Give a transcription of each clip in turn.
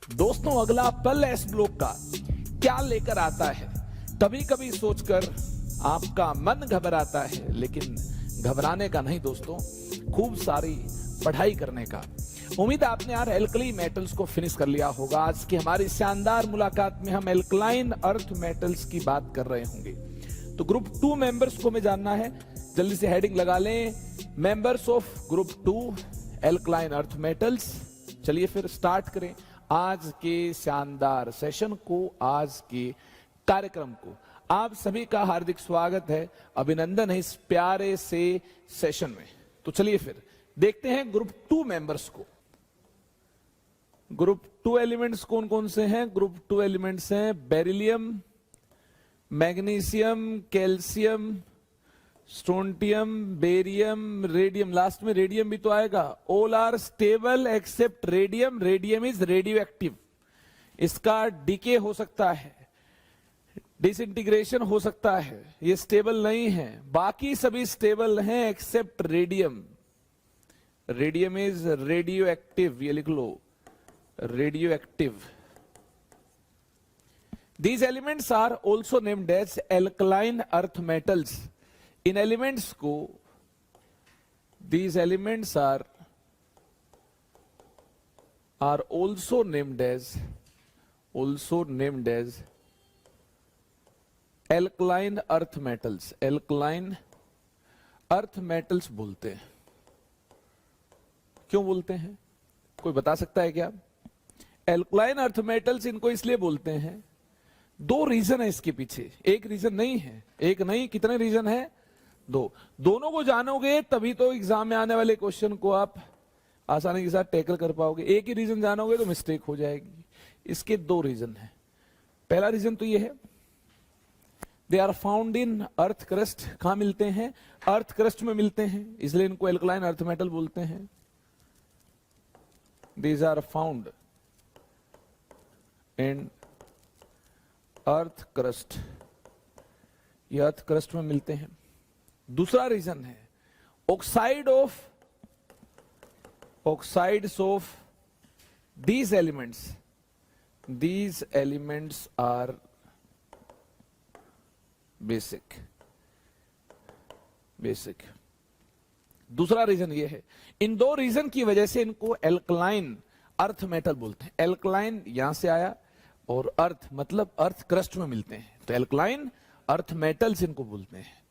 दोस्तों, अगला पल एस ब्लॉक का क्या लेकर आता है, कभी कभी सोचकर आपका मन घबराता है, लेकिन घबराने का नहीं दोस्तों, खूब सारी पढ़ाई करने का। उम्मीद है आपने यार एल्कली मेटल्स को फिनिश कर लिया होगा। आज की हमारी शानदार मुलाकात में हम एल्कलाइन अर्थ मेटल्स की बात कर रहे होंगे। तो ग्रुप 2 मेंबर्स को हमें जानना है, जल्दी से हेडिंग लगा लें, members of group 2 alkaline earth metals. चलिए फिर स्टार्ट करें आज के शानदार सेशन को, आज के कार्यक्रम को। आप सभी का हार्दिक स्वागत है, अभिनंदन है इस प्यारे से सेशन में। तो चलिए फिर देखते हैं ग्रुप 2 मेंबर्स को। ग्रुप 2 एलिमेंट्स कौन कौन से हैं? ग्रुप 2 एलिमेंट्स हैं beryllium, magnesium, calcium, strontium, barium, radium. Last में रेडियम भी तो आएगा। All are stable except radium. Radium is radioactive, इसका डीके हो सकता है, डिसइंटीग्रेशन हो सकता है, ये स्टेबल नहीं है। बाकी सभी स्टेबल हैं except radium. Radium is radioactive, ये लिख लो, radioactive. These elements are also named as alkaline earth metals. इन एलिमेंट्स को, these elements are also named as alkaline earth metals. alkaline earth metals बोलते हैं। क्यों बोलते हैं, कोई बता सकता है क्या? एल्कलाइन अर्थ मेटल्स इनको इसलिए बोलते हैं, दो रीजन है इसके पीछे, एक रीजन नहीं है, एक नहीं, कितने रीजन है? दो। दोनों को जानोगे तभी तो एग्जाम में आने वाले क्वेश्चन को आप आसानी के साथ टैकल कर पाओगे। एक ही रीजन जानोगे तो मिस्टेक हो जाएगी। इसके दो रीजन है। पहला रीजन तो ये है, they are found in earth crust. कहां मिलते हैं? अर्थ क्रस्ट में मिलते हैं, इसलिए इनको एल्कलाइन अर्थ मेटल बोलते हैं। These are found in earth crust, ये अर्थ क्रस्ट में मिलते हैं। दूसरा रीजन है oxides of these elements are basic। दूसरा रीजन ये है। इन दो रीजन की वजह से इनको एल्कलाइन अर्थ मेटल बोलते हैं। एल्कलाइन यहां से आया और अर्थ मतलब अर्थ क्रस्ट में मिलते हैं, तो एल्कलाइन अर्थ मेटल्स इनको बोलते हैं।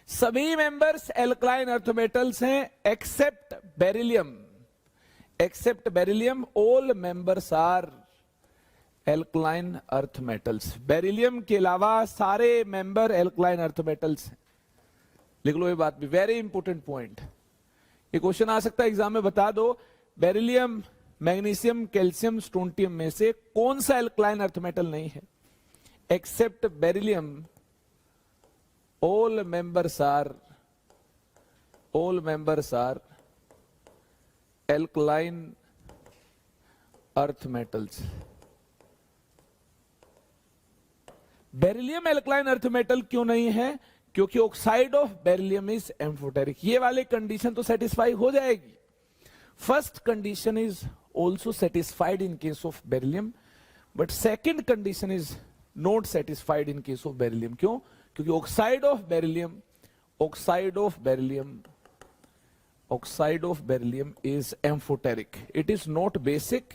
सभी मेंबर्स एल्कलाइन अर्थ मेटल्स हैं except beryllium. All members are alkaline earth metals. Beryllium के अलावा सारे मेंबर एल्कलाइन अर्थ मेटल्स हैं। लिख लो ये बात भी, वेरी इंपोर्टेंट पॉइंट। ये क्वेश्चन आ सकता है एग्जाम में, बता दो बेरिलियम, मैग्नीशियम, कैल्शियम, स्ट्रोंटियम में से कौन सा एल्कलाइन अर्थ मेटल नहीं है? Except beryllium, all members are alkaline earth metals. Beryllium alkaline earth metal क्यों नहीं है? क्योंकि oxide of beryllium is amphoteric. ये वाले कंडीशन तो सेटिस्फाई हो जाएगी। First condition is also satisfied in case of beryllium, but second condition is not satisfied in case of beryllium. क्यों? क्योंकि oxide of beryllium is amphoteric. It is not basic,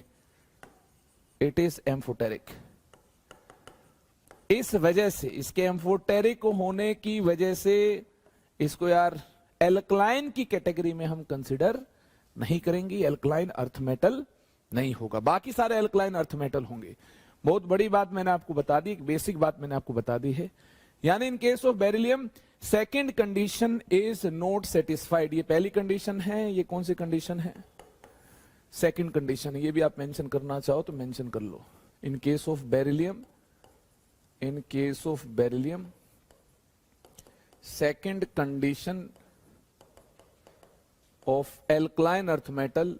it is amphoteric. इस वजह से, इसके amphoteric होने की वजह से इसको यार एल्कलाइन की कैटेगरी में हम कंसिडर नहीं करेंगे। एल्कलाइन अर्थ मेटल नहीं होगा, बाकी सारे एल्कलाइन अर्थ मेटल होंगे। बहुत बड़ी बात मैंने आपको बता दी, एक बेसिक बात मैंने आपको बता दी है। यानी इन case of beryllium second condition is not satisfied. ये पहली कंडीशन है, ये कौन सी कंडीशन है? सेकेंड कंडीशन है। ये भी आप मेंशन करना चाहो तो मेंशन कर लो। In case of beryllium second condition of alkaline earth metal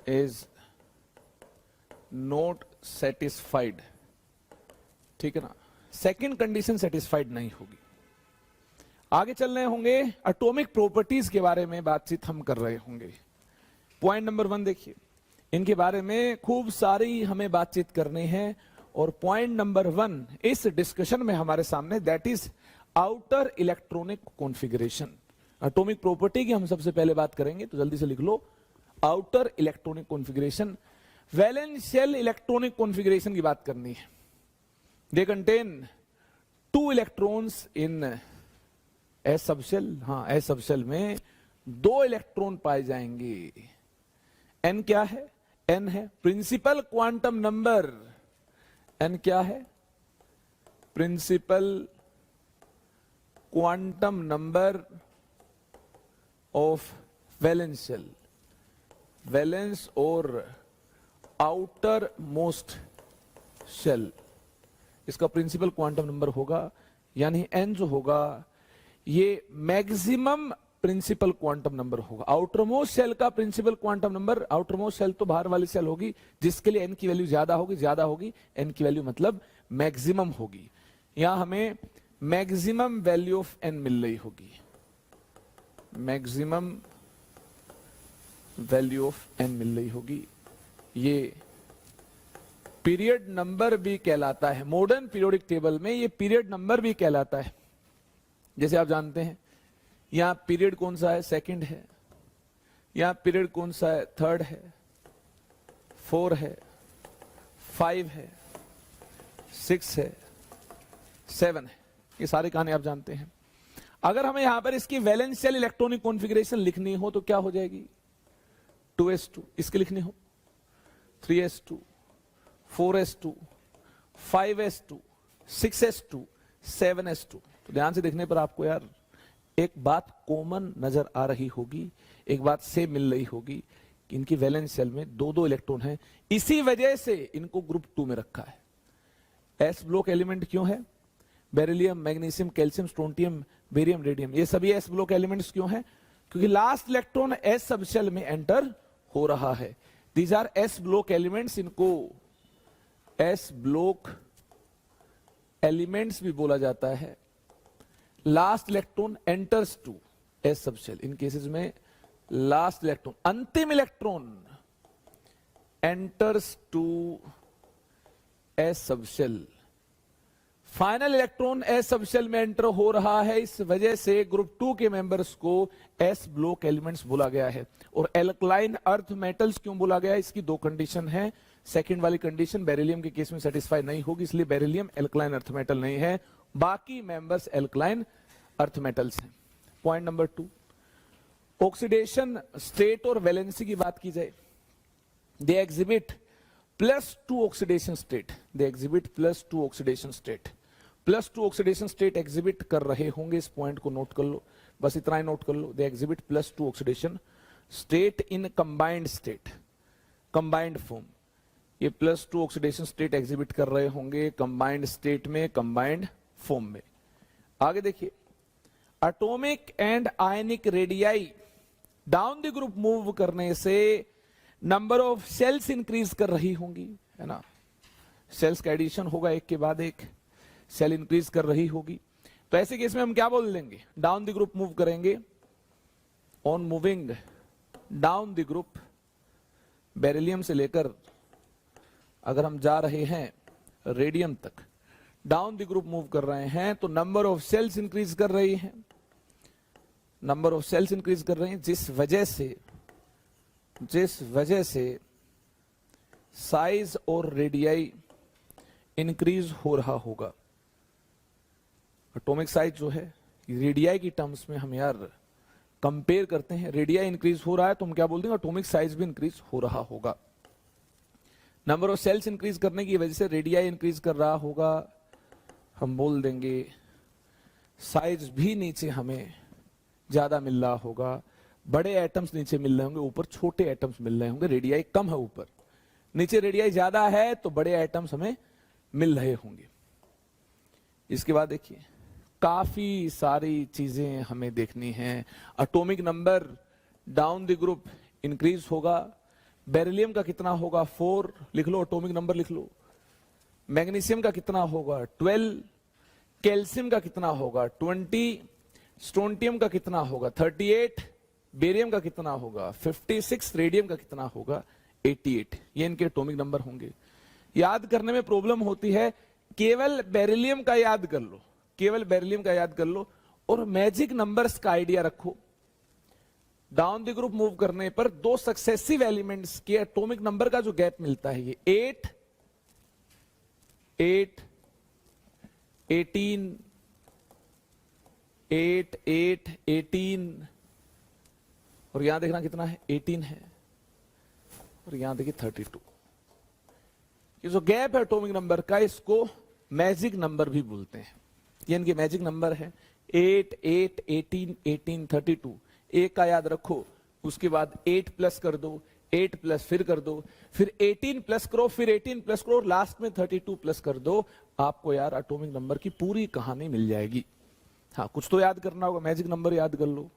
is not satisfied। ठीक है ना, सेकेंड कंडीशन सेटिस्फाइड नहीं होगी। आगे चल रहे होंगे, एटॉमिक प्रॉपर्टीज के बारे में बातचीत हम कर रहे होंगे। पॉइंट नंबर 1 देखिए, इनके बारे में खूब सारी हमें बातचीत करनी है। और पॉइंट नंबर 1 इस डिस्कशन में हमारे सामने, that is outer electronic configuration. Atomic property की हम सबसे पहले बात करेंगे, तो जल्दी से लिख लो, outer electronic configuration. Valence shell electronic configuration की बात करनी है। They contain 2 electrons in s subshell. हाँ, एस सबशेल में 2 इलेक्ट्रॉन पाए जाएंगे। एन क्या है? एन है प्रिंसिपल क्वांटम नंबर। एन क्या है? Principal quantum number of valence shell, valence और आउटर मोस्ट शेल, इसका प्रिंसिपल क्वांटम नंबर होगा। यानी एन जो होगा ये मैक्सिमम प्रिंसिपल क्वांटम नंबर होगा। आउटर मोस्ट शेल का principal quantum number, outermost shell तो बाहर वाली शेल होगी जिसके लिए एन की वैल्यू ज्यादा होगी, एन की वैल्यू मतलब मैक्सिमम होगी। यहां हमें मैक्सिमम वैल्यू ऑफ एन मिल रही होगी, मैक्सिमम वैल्यू ऑफ एन मिल रही होगी। ये पीरियड नंबर भी कहलाता है। मॉडर्न पीरियोडिक टेबल में ये पीरियड नंबर भी कहलाता है। जैसे आप जानते हैं, यहां पीरियड कौन सा है? सेकंड है। यहां पीरियड कौन सा है? थर्ड है, 4 है, 5 है, 6 है, 7 है। ये सारी कहानी आप जानते हैं। अगर हमें यहां पर इसकी वैलेंस शेल इलेक्ट्रॉनिक कॉन्फ़िगरेशन लिखनी हो तो क्या हो जाएगी? 2s2 इसकी लिखनी हो, 3s2, 4s2, 5s2, 6s2, 7s2। तो ध्यान से देखने पर आपको यार एक बात कॉमन नजर आ रही होगी, एक बात सेम मिल रही होगी कि इनकी वैलेंस शेल में 2-2 इलेक्ट्रॉन हैं। इसी वजह से इनको ग्रुप 2 में रखा है। एस ब्लॉक एलिमेंट क्यों है? Beryllium, magnesium, calcium, strontium, barium, radium, ये सभी एस ब्लॉक एलिमेंट्स क्यों हैं? क्योंकि लास्ट इलेक्ट्रॉन एस सबशेल में एंटर हो रहा है। These are s block elements. इनको एस ब्लॉक एलिमेंट्स भी बोला जाता है। Last electron enters to s subshell. इन केसेस में लास्ट इलेक्ट्रॉन, अंतिम electron enters to s subshell. Final electron s subshell में एंटर हो रहा है। इस वजह से ग्रुप 2 के मेंबर्स को एस ब्लॉक एलिमेंट्स बोला गया है। और एल्कलाइन अर्थ मेटल्स क्यों बोला गया? इसकी 2 कंडीशन है। सेकंड वाली कंडीशन बेरिलियम के केस में सेटिस्फाई नहीं होगी, इसलिए बेरिलियम एल्कलाइन अर्थ मेटल नहीं है। बाकी मेंबर्स एल्कलाइन अर्थ मेटल्स हैं। पॉइंट नंबर 2, ऑक्सीडेशन स्टेट और वैलेंसी की बात की जाए, दे एग्जिबिट +2 ऑक्सीडेशन स्टेट। दे exhibit +2 oxidation state. +2 oxidation state exhibit कर रहे होंगे। इस पॉइंट को नोट कर लो, बस इतना ही नोट कर लो। They exhibit +2 oxidation state in combined state, combined form. ये +2 ऑक्सीडेशन स्टेट एग्जिबिट कर रहे होंगे कंबाइंड स्टेट में, कंबाइंड फॉर्म में। आगे देखिए, atomic and ionic radii down the group move करने से नंबर ऑफ सेल्स इंक्रीज कर रही होंगी, है ना? सेल्स का एडिशन होगा, एक के बाद एक सेल इंक्रीज कर रही होगी। तो ऐसे केस में हम क्या बोल देंगे? डाउन द ग्रुप मूव करेंगे। On moving down the group, beryllium से लेकर अगर हम जा रहे हैं रेडियम तक, डाउन द ग्रुप मूव कर रहे हैं, तो नंबर ऑफ सेल्स इंक्रीज कर रही हैं, नंबर ऑफ सेल्स इंक्रीज कर रही हैं, जिस वजह से साइज और रेडियाई इंक्रीज हो रहा होगा। एटॉमिक साइज जो है, रेडियाई की टर्म्स में हम यार कंपेयर करते हैं, रेडियाई इंक्रीज हो रहा है तो हम क्या बोल देंगे? एटॉमिक साइज भी इंक्रीज हो रहा होगा। नंबर ऑफ सेल्स इंक्रीज करने की वजह से रेडियाई इंक्रीज कर रहा होगा, हम बोल देंगे साइज भी नीचे हमें ज्यादा मिल रहा होगा। बड़े एटम्स नीचे मिल रहे होंगे, ऊपर छोटे एटम्स मिल रहे होंगे। रेडियाई कम है ऊपर, नीचे रेडियाई ज्यादा है तो बड़े एटम्स हमें मिल रहे होंगे। इसके बाद देखिए, काफी सारी चीजें हमें देखनी हैं। Atomic number down the group increase होगा। बेरिलियम का कितना होगा? 4 लिख लो, एटॉमिक नंबर लिख लो। मैग्नीशियम का कितना होगा? 12। कैल्शियम का कितना होगा? 20। स्ट्रोंटियम का कितना होगा 38, बेरियम का कितना होगा 56, रेडियम का कितना होगा 88। ये इनके एटॉमिक नंबर होंगे। याद करने में प्रॉब्लम होती है, केवल बेरिलियम का याद कर लो, केवल बेरिलियम का याद कर लो और मैजिक नंबर्स का आइडिया रखो। डाउन द ग्रुप मूव करने पर दो सक्सेसिव एलिमेंट्स के एटॉमिक नंबर का जो गैप मिलता है ये 8, 8, 18, 8, 8, 18 और यहां देखना कितना है 18 है और यहां देखिए 32। ये जो गैप है एटॉमिक नंबर का इसको मैजिक नंबर भी बोलते हैं। ये इनके मैजिक नंबर है 8, 8, 18, 18, 32। एक का याद रखो, उसके बाद 8 प्लस कर दो, 8 प्लस फिर कर दो, फिर 18 प्लस करो, फिर 18 प्लस करो, लास्ट में 32 प्लस कर दो। आपको यार एटॉमिक नंबर की पूरी कहानी मिल जाएगी। हाँ, कुछ तो याद करना होगा, मैजिक नंबर याद कर लो।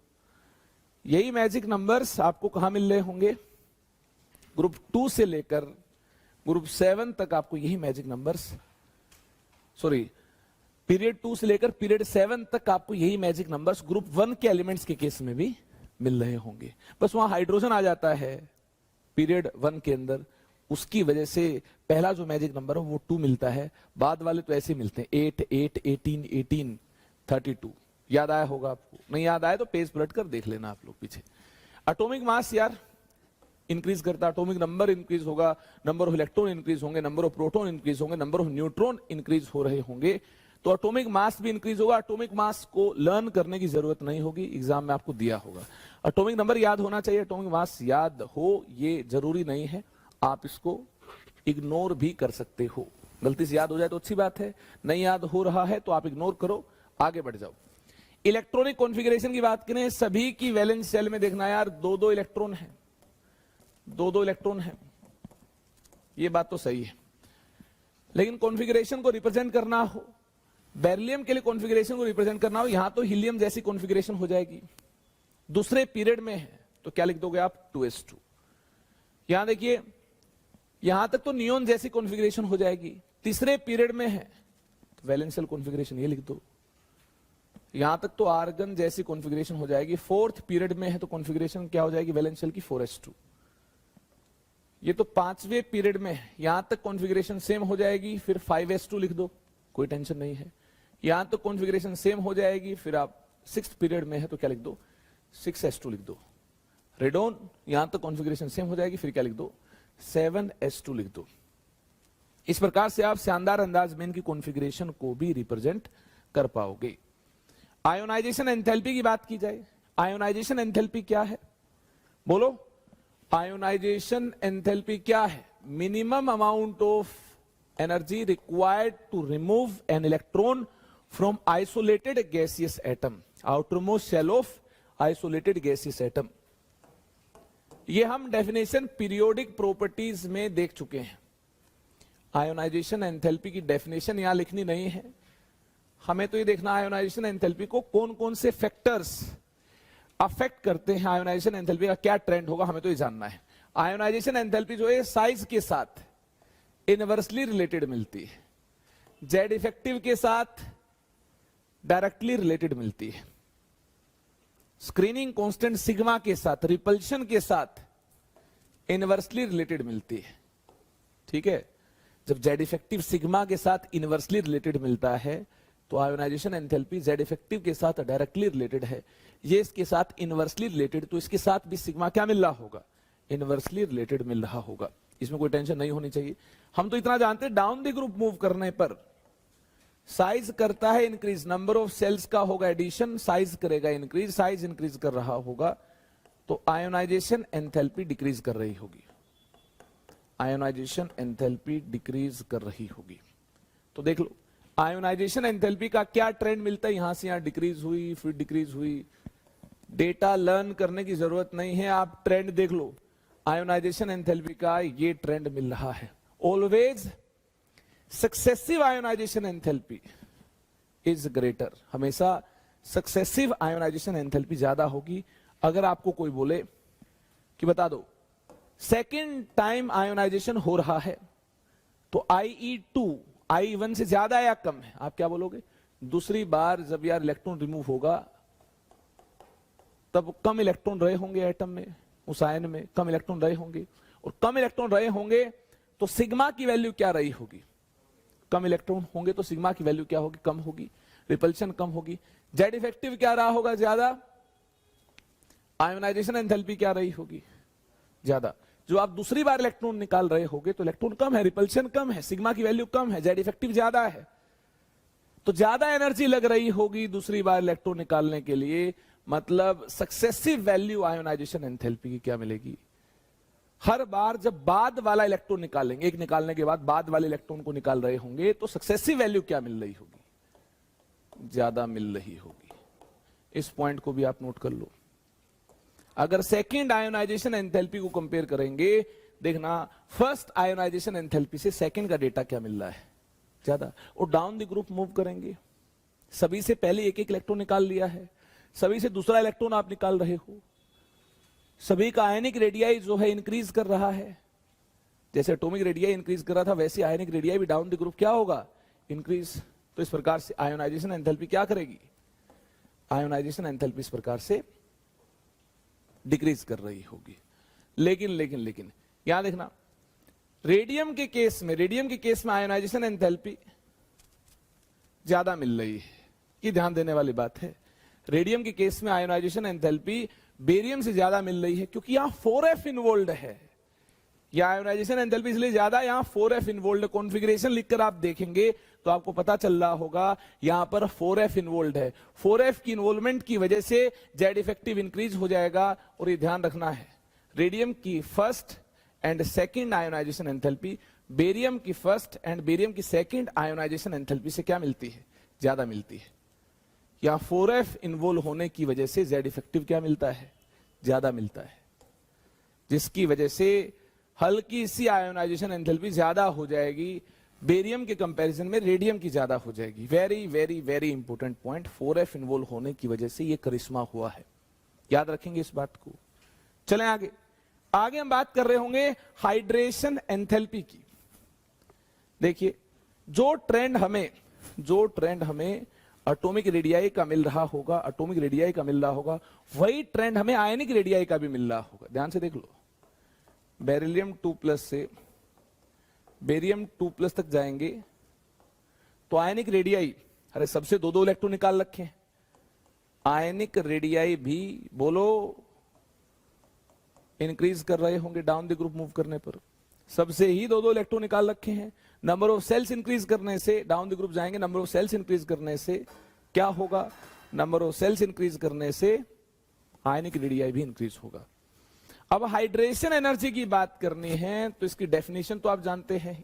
यही मैजिक नंबर्स आपको कहां मिल रहे होंगे, ग्रुप 2 से लेकर ग्रुप 7 तक आपको यही मैजिक नंबर्स, सॉरी पीरियड 2 से लेकर पीरियड 7 तक आपको यही मैजिक नंबर्स ग्रुप 1 के एलिमेंट्स के केस में भी मिल रहे होंगे। बस वहां हाइड्रोजन आ जाता है पीरियड 1 के अंदर, उसकी वजह से पहला जो मैजिक नंबर है वो 2 मिलता है, बाद वाले तो ऐसे मिलते हैं 8, 8, 18, 18, 32। याद आया होगा आपको, नहीं याद आया तो पेज पलट कर देख लेना आप लोग पीछे। एटॉमिक मास यार इंक्रीज करता, एटॉमिक नंबर इंक्रीज होगा, नंबर ऑफ इलेक्ट्रॉन इंक्रीज होंगे, नंबर ऑफ प्रोटॉन इंक्रीज होंगे, नंबर ऑफ न्यूट्रॉन इंक्रीज हो रहे होंगे, तो एटॉमिक मास भी इंक्रीज होगा। एटॉमिक मास को लर्न करने की जरूरत नहीं होगी, एग्जाम में आपको दिया होगा। एटॉमिक नंबर याद होना चाहिए, एटॉमिक मास याद हो ये जरूरी नहीं है, आप इसको इग्नोर भी कर सकते हो। गलती से याद हो जाए तो अच्छी बात है, नहीं याद हो रहा है तो आप इग्नोर करो, आगे बढ़ जाओ। इलेक्ट्रॉनिक कॉन्फ़िगरेशन की बात करें, सभी की वैलेंस शेल में देखना यार 2-2 इलेक्ट्रॉन है, 2-2 इलेक्ट्रॉन है, ये बात तो सही है। लेकिन कॉन्फ़िगरेशन को रिप्रेजेंट करना हो, बेरिलियम के लिए कॉन्फ़िगरेशन को रिप्रेजेंट करना हो, यहां तो हीलियम जैसी कॉन्फ़िगरेशन हो जाएगी। दूसरे पीरियड में है तो क्या लिख दोगे आप 2s2। यहां देखिए यहां तक तो नियोन जैसी कॉन्फ़िगरेशन हो जाएगी, तीसरे पीरियड में है तो वैलेंस शेल कॉन्फ़िगरेशन ये लिख दो। यहां तक तो आर्गन जैसी कॉन्फ़िगरेशन हो जाएगी, फोर्थ पीरियड में है तो कॉन्फ़िगरेशन क्या हो जाएगी वैलेंस शेल की 4s2। ये तो 5वें पीरियड में है, यहां तक कॉन्फ़िगरेशन सेम हो जाएगी, फिर 5s2 लिख दो, कोई टेंशन नहीं है। यहां तक कॉन्फ़िगरेशन सेम हो जाएगी, फिर आप 6th पीरियड में है तो क्या लिख दो 6s2 लिख दो। रेडोन यहां तक कॉन्फ़िगरेशन सेम हो जाएगी, फिर क्या लिख दो 7s2 लिख दो। इस प्रकार से आप शानदार अंदाज में इनकी कॉन्फ़िगरेशन को भी रिप्रेजेंट कर पाओगे। आयोनाइजेशन एंथैल्पी की बात की जाए, आयोनाइजेशन एंथैल्पी क्या है बोलो, आयोनाइजेशन एंथैल्पी क्या है, minimum amount of energy required to remove an electron from isolated gaseous atom, outermost shell of isolated gaseous atom. ये हम डेफिनेशन पीरियोडिक प्रॉपर्टीज में देख चुके हैं। आयोनाइजेशन एंथैल्पी की डेफिनेशन यहां लिखनी नहीं है, हमें तो ये देखना आयोनाइजेशन एंथैल्पी को कौन कौन से फैक्टर्स अफेक्ट करते हैं, आयोनाइजेशन एंथैल्पी का क्या ट्रेंड होगा, हमें तो ये जानना है। आयोनाइजेशन एंथैल्पी जो है साइज के साथ इनवर्सली रिलेटेड मिलती है, जेड इफेक्टिव के साथ डायरेक्टली रिलेटेड मिलती है, स्क्रीनिंग कांस्टेंट सिग्मा के साथ, रिपल्शन के साथ इनवर्सली रिलेटेड मिलती है। ठीक है, जब जेड इफेक्टिव सिग्मा के साथ इनवर्सली रिलेटेड मिलता है तो आयोनाइजेशन एंथैल्पी जेड इफेक्टिव के साथ डायरेक्टली रिलेटेड है, ये इसके साथ इनवर्सली रिलेटेड, तो इसके साथ भी सिग्मा क्या मिल रहा होगा इनवर्सली रिलेटेड मिल रहा होगा। इसमें कोई टेंशन नहीं होनी चाहिए। हम तो इतना जानते हैं डाउन द ग्रुप मूव करने पर साइज करता है इंक्रीज, नंबर ऑफ सेल्स का होगा एडिशन, साइज करेगा इंक्रीज, साइज इंक्रीज कर रहा होगा तो आयोनाइजेशन एंथैल्पी डिक्रीज कर रही होगी, आयोनाइजेशन एंथैल्पी डिक्रीज कर रही होगी। तो देख लो आयोनाइजेशन एंथैल्पी का क्या ट्रेंड मिलता है, यहां से यहां डिक्रीज हुई फिर डिक्रीज हुई। डेटा लर्न करने की जरूरत नहीं है, आप ट्रेंड देख लो, आयोनाइजेशन एंथैल्पी का ये ट्रेंड मिल रहा है। Always successive ionisation enthalpy is greater, हमेशा सक्सेसिव आयोनाइजेशन एंथैल्पी ज्यादा होगी। अगर आपको कोई बोले कि बता दो सेकेंड टाइम आयोनाइजेशन हो रहा है तो IE2 I1 से ज्यादा या कम है, आप क्या बोलोगे? दूसरी बार जब यार इलेक्ट्रॉन रिमूव होगा तब कम इलेक्ट्रॉन रहे होंगे एटम में, उस आयन में कम इलेक्ट्रॉन रहे होंगे, और कम इलेक्ट्रॉन रहे होंगे तो सिग्मा की वैल्यू क्या रही होगी? कम इलेक्ट्रॉन होंगे तो सिग्मा की वैल्यू क्या होगी? कम होगी, रिपल्शन कम होगी। जेड इफेक्टिव क्या रहा होगा? ज्यादा। आयोनाइजेशन एंथैल्पी क्या रही होगी? ज्यादा। जो आप दूसरी बार इलेक्ट्रॉन निकाल रहे होगे तो इलेक्ट्रॉन कम है, रिपल्शन कम है, सिग्मा की वैल्यू कम है, जेड इफेक्टिव ज्यादा है, तो ज्यादा एनर्जी लग रही होगी दूसरी बार इलेक्ट्रॉन निकालने के लिए। मतलब सक्सेसिव वैल्यू आयोनाइजेशन एंथैल्पी की क्या मिलेगी? हर बार जब बाद वाला इलेक्ट्रॉन निकालेंगे, एक निकालने के बाद वाले इलेक्ट्रॉन को निकाल रहे होंगे, तो सक्सेसिव वैल्यू क्या मिल रही होगी? ज्यादा मिल रही होगी। इस पॉइंट को भी आप नोट कर लो। अगर सेकेंड आयोनाइजेशन एंथैल्पी को कंपेयर करेंगे, देखना फर्स्ट आयोनाइजेशन एंथैल्पी से सेकेंड का डेटा क्या मिल रहा है? ज्यादा। और डाउन द ग्रुप मूव करेंगे, सभी से पहले एक एक इलेक्ट्रॉन निकाल लिया है, सभी से दूसरा इलेक्ट्रॉन आप निकाल रहे हो, सभी का आयनिक रेडियाई जो है इंक्रीज कर रहा है। जैसे एटॉमिक रेडियाई इंक्रीज कर रहा था, वैसे आयनिक रेडियाई भी डाउन द ग्रुप क्या होगा? इंक्रीज। तो इस प्रकार से आयोनाइजेशन एंथैल्पी क्या करेगी? आयोनाइजेशन एंथैल्पी इस प्रकार से डिक्रीज कर रही होगी। लेकिन लेकिन लेकिन यहां देखना, रेडियम के केस में आयोनाइजेशन एंथैल्पी ज्यादा मिल रही है। ये ध्यान देने वाली बात है। रेडियम के केस में आयोनाइजेशन एंथैल्पी बेरियम से ज्यादा मिल रही है, क्योंकि यहां 4f इन्वॉल्व है। यह आयोनाइजेशन एंथैल्पी इसलिए ज्यादा, यहां 4f इन्वॉल्व है। कॉन्फ़िगरेशन लिखकर आप देखेंगे तो आपको पता चल रहा होगा यहां पर 4f इन्वॉल्व है। 4f की इन्वॉल्वमेंट की वजह से जेड इफेक्टिव इंक्रीज हो जाएगा। और ये ध्यान रखना है, रेडियम की first and second ionization enthalpy barium की फर्स्ट एंड बेरियम की सेकेंड आयोनाइजेशन एंथैल्पी से क्या मिलती है? ज्यादा मिलती है। यहां 4f इन्वॉल्व होने की वजह से जेड इफेक्टिव क्या मिलता है? ज्यादा मिलता है, जिसकी वजह से हल्की सी आयोनाइजेशन एंथैल्पी ज्यादा हो जाएगी। बेरियम के कंपैरिजन में रेडियम की ज्यादा हो जाएगी। Very very very important point, 4f involve होने की वजह से यह करिश्मा हुआ है। याद रखेंगे इस बात को। चलें आगे। आगे हम बात कर रहे होंगे हाइड्रेशन एंथैल्पी की। देखिए, जो ट्रेंड हमें एटॉमिक रेडियाई का मिल रहा होगा, वही ट्रेंड हमें आयनिक रेडियाई का भी मिल रहा होगा। ध्यान से देख लो, बेरिलियम 2+ से बेरियम 2+ तक जाएंगे तो आयनिक रेडियाई, अरे सबसे 2-2 इलेक्ट्रॉन निकाल रखे हैं, आयनिक रेडियाई भी बोलो इंक्रीज कर रहे होंगे डाउन द ग्रुप मूव करने पर। सबसे ही 2-2 इलेक्ट्रॉन निकाल रखे हैं। नंबर ऑफ सेल्स इंक्रीज करने से डाउन द ग्रुप जाएंगे, नंबर ऑफ सेल्स इंक्रीज करने से क्या होगा? नंबर ऑफ सेल्स इंक्रीज करने से आयनिक रेडियाई भी इंक्रीज होगा। अब हाइड्रेशन एनर्जी की बात करनी है तो इसकी डेफिनेशन तो आप जानते हैं।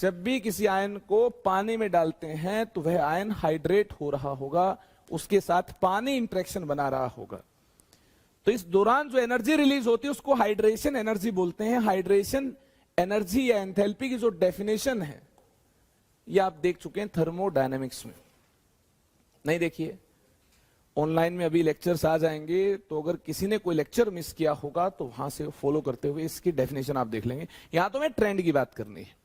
जब भी किसी आयन को पानी में डालते हैं तो वह आयन हाइड्रेट हो रहा होगा, उसके साथ पानी इंटरेक्शन बना रहा होगा। तो इस दौरान जो एनर्जी रिलीज होती है उसको हाइड्रेशन एनर्जी बोलते हैं। हाइड्रेशन एनर्जी या एंथैल्पी की जो डेफिनेशन है ये आप देख चुके हैं थर्मोडायनेमिक्स में। नहीं देखिए, ऑनलाइन में अभी लेक्चर्स आ जाएंगे, तो अगर किसी ने कोई लेक्चर मिस किया होगा तो वहां से फॉलो करते हुए इसकी डेफिनेशन आप देख लेंगे। यहां तो मैं ट्रेंड की बात करनी है,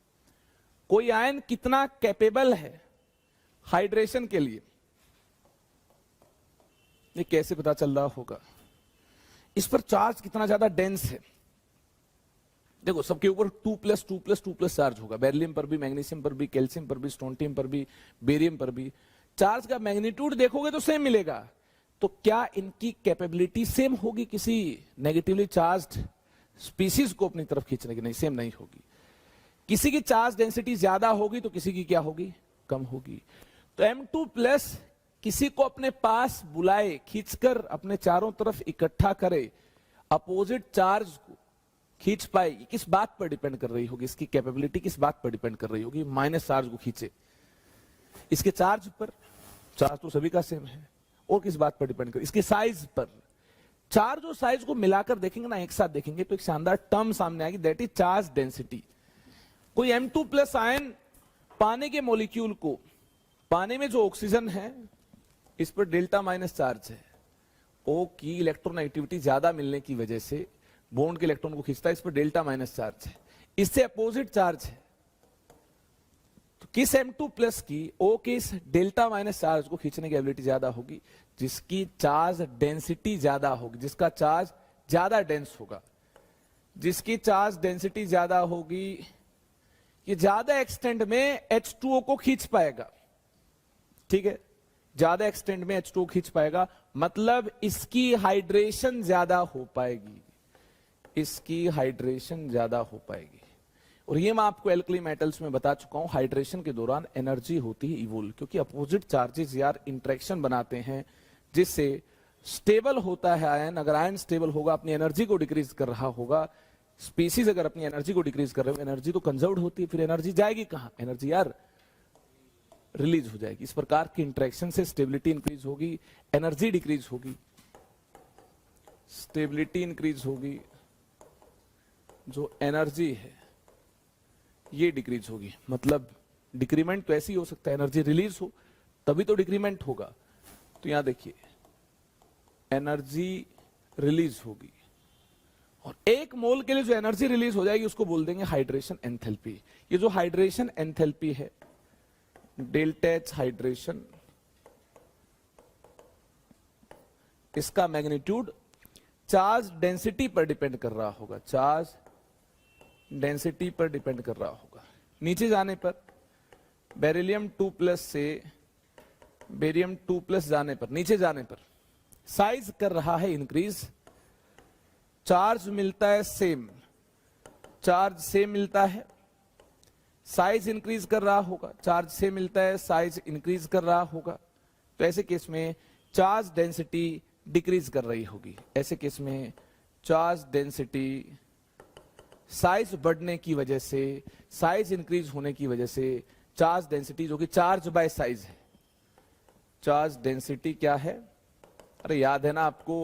कोई आयन कितना कैपेबल है हाइड्रेशन के लिए, ये कैसे पता चल रहा होगा? इस पर चार्ज कितना ज्यादा डेंस है। देखो, सबके ऊपर 2+2+2+ चार्ज होगा, बेरिलियम पर भी, मैग्नीशियम पर भी, कैल्शियम पर भी, स्ट्रोंटियम पर भी, बेरियम पर भी। चार्ज का मैग्नीट्यूड देखोगे तो सेम मिलेगा। तो क्या इनकी कैपेबिलिटी सेम होगी किसी नेगेटिवली चार्ज्ड स्पीसीज को अपनी तरफ खींचने की? नहीं, सेम नहीं होगी। किसी की चार्ज डेंसिटी ज्यादा होगी तो किसी की क्या होगी? कम होगी। तो M2+ किसी को अपने पास बुलाए, खींचकर अपने चारों तरफ इकट्ठा करे, अपोजिट चार्ज को खींच पाए, किस बात पर डिपेंड कर रही होगी? इसकी कैपेबिलिटी किस बात पर डिपेंड कर रही होगी? माइनस चार्ज को खींचे, इसके चार्ज पर। चार्ज तो सभी का सेम है। और किस बात पर डिपेंड कर? इसके साइज पर। चार्ज और साइज को मिलाकर देखेंगे ना, एक साथ देखेंगे तो एक शानदार टर्म सामने आएगी, दैट इज चार्ज डेंसिटी। कोई M2+ आयन पानी के मॉलिक्यूल को, पानी में जो ऑक्सीजन है इस पर डेल्टा- चार्ज है, O की इलेक्ट्रॉन एक्टिविटी ज्यादा मिलने की वजह से बॉन्ड के इलेक्ट्रॉन को खींचता है, इस पर डेल्टा- चार्ज है, इससे अपोजिट चार्ज है। तो किस M2 प्लस की O के इस डेल्टा माइनस चार्ज को खींचने की एबिलिटी ज्यादा होगी? जिसकी चार्ज डेंसिटी ज्यादा होगी, जिसका चार्ज ज्यादा डेंस होगा, जिसकी चार्ज डेंसिटी ज्यादा होगी, ये ज्यादा एक्सटेंड में H2O को खींच पाएगा। ठीक है, ज्यादा एक्सटेंड में H2O खींच पाएगा, मतलब इसकी हाइड्रेशन ज्यादा हो पाएगी, इसकी हाइड्रेशन ज्यादा हो पाएगी। और ये मैं आपको एल्कली मेटल्स में बता चुका हूं, हाइड्रेशन के दौरान एनर्जी होती है इवोल्व, क्योंकि अपोजिट चार्जेस यार इंटरेक्शन बनाते हैं जिससे स्टेबल होता है आयन। अगर आयन स्टेबल होगा, अपनी एनर्जी को डिक्रीज कर रहा होगा, स्पीसीज अगर अपनी एनर्जी को डिक्रीज कर रहे हो, एनर्जी तो कंजर्व होती है, फिर एनर्जी जाएगी कहां? एनर्जी यार रिलीज हो जाएगी। इस प्रकार की इंटरेक्शन से स्टेबिलिटी इंक्रीज होगी, एनर्जी डिक्रीज होगी, स्टेबिलिटी इंक्रीज होगी, जो एनर्जी है ये डिक्रीज होगी। मतलब डिक्रीमेंट तो ऐसी हो सकता है, एनर्जी रिलीज हो तभी तो डिक्रीमेंट होगा। तो यहां देखिए एनर्जी रिलीज होगी, और एक मोल के लिए जो एनर्जी रिलीज हो जाएगी उसको बोल देंगे हाइड्रेशन एंथैल्पी। ये जो हाइड्रेशन एंथैल्पी है, डेल्टा एच हाइड्रेशन, इसका मैग्नीट्यूड चार्ज डेंसिटी पर डिपेंड कर रहा होगा, चार्ज डेंसिटी पर डिपेंड कर रहा होगा। नीचे जाने पर बेरिलियम 2 प्लस से बेरियम 2 प्लस जाने पर, नीचे जाने पर साइज कर रहा है इंक्रीज, चार्ज मिलता है सेम, चार्ज सेम मिलता है, साइज इंक्रीज कर रहा होगा, चार्ज सेम मिलता है, साइज इंक्रीज कर रहा होगा। तो ऐसे केस में चार्ज डेंसिटी डिक्रीज कर रही होगी। ऐसे केस में चार्ज डेंसिटी साइज बढ़ने की वजह से, साइज इंक्रीज होने की वजह से चार्ज डेंसिटी, जो कि चार्ज बाय साइज है, चार्ज डेंसिटी क्या है? अरे याद है ना आपको,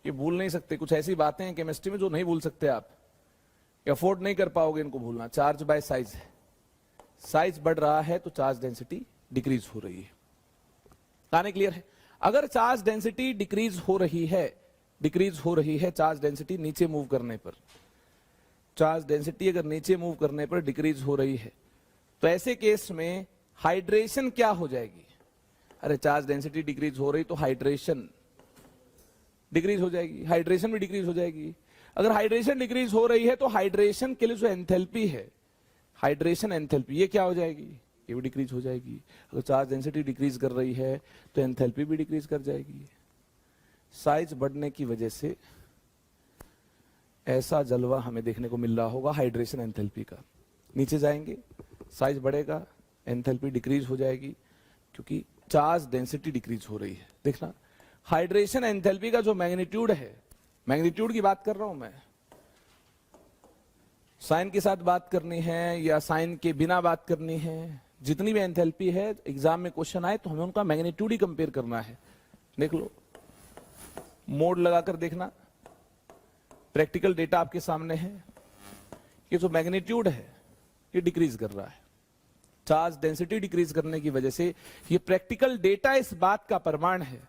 ये भूल नहीं सकते। कुछ ऐसी बातें हैं केमिस्ट्री में जो नहीं भूल सकते आप, अफोर्ड नहीं कर पाओगे इनको भूलना। चार्ज बाय साइज है, साइज बढ़ रहा है तो चार्ज डेंसिटी डिक्रीज हो रही है। कहानी क्लियर है? अगर चार्ज डेंसिटी डिक्रीज हो रही है, डिक्रीज हो रही है चार्ज डेंसिटी नीचे मूव करने पर, चार्ज डेंसिटी अगर नीचे मूव करने पर डिक्रीज हो रही है, तो ऐसे केस में हाइड्रेशन क्या हो जाएगी? अरे चार्ज डेंसिटी डिक्रीज हो रही तो हाइड्रेशन डिक्रीज हो जाएगी, हाइड्रेशन भी डिक्रीज हो जाएगी। अगर हाइड्रेशन डिक्रीज हो रही है तो हाइड्रेशन के लिए जो एंथैल्पी है, हाइड्रेशन एंथैल्पी, ये क्या हो जाएगी? ये भी डिक्रीज हो जाएगी। अगर चार्ज डेंसिटी डिक्रीज कर रही है तो एंथैल्पी भी डिक्रीज कर जाएगी। साइज बढ़ने की वजह से ऐसा जलवा हमें देखने को मिल रहा होगा हाइड्रेशन एंथैल्पी का। नीचे जाएंगे, साइज बढ़ेगा, एंथैल्पी डिक्रीज हो जाएगी, क्योंकि चार्ज डेंसिटी डिक्रीज हो रही है। देखना, हाइड्रेशन एंथैल्पी का जो मैग्नीट्यूड है, मैग्नीट्यूड की बात कर रहा हूं मैं, साइन के साथ बात करनी है या साइन के बिना बात करनी है, जितनी भी एंथैल्पी है एग्जाम में क्वेश्चन आए तो हमें उनका मैग्नीट्यूड ही कंपेयर करना है। देख लो, मोड लगाकर देखना, प्रैक्टिकल डेटा आपके सामने है। ये जो मैग्नीट्यूड है ये डिक्रीज कर रहा है, चार्ज डेंसिटी डिक्रीज करने की वजह से। ये प्रैक्टिकल डेटा इस बात का प्रमाण है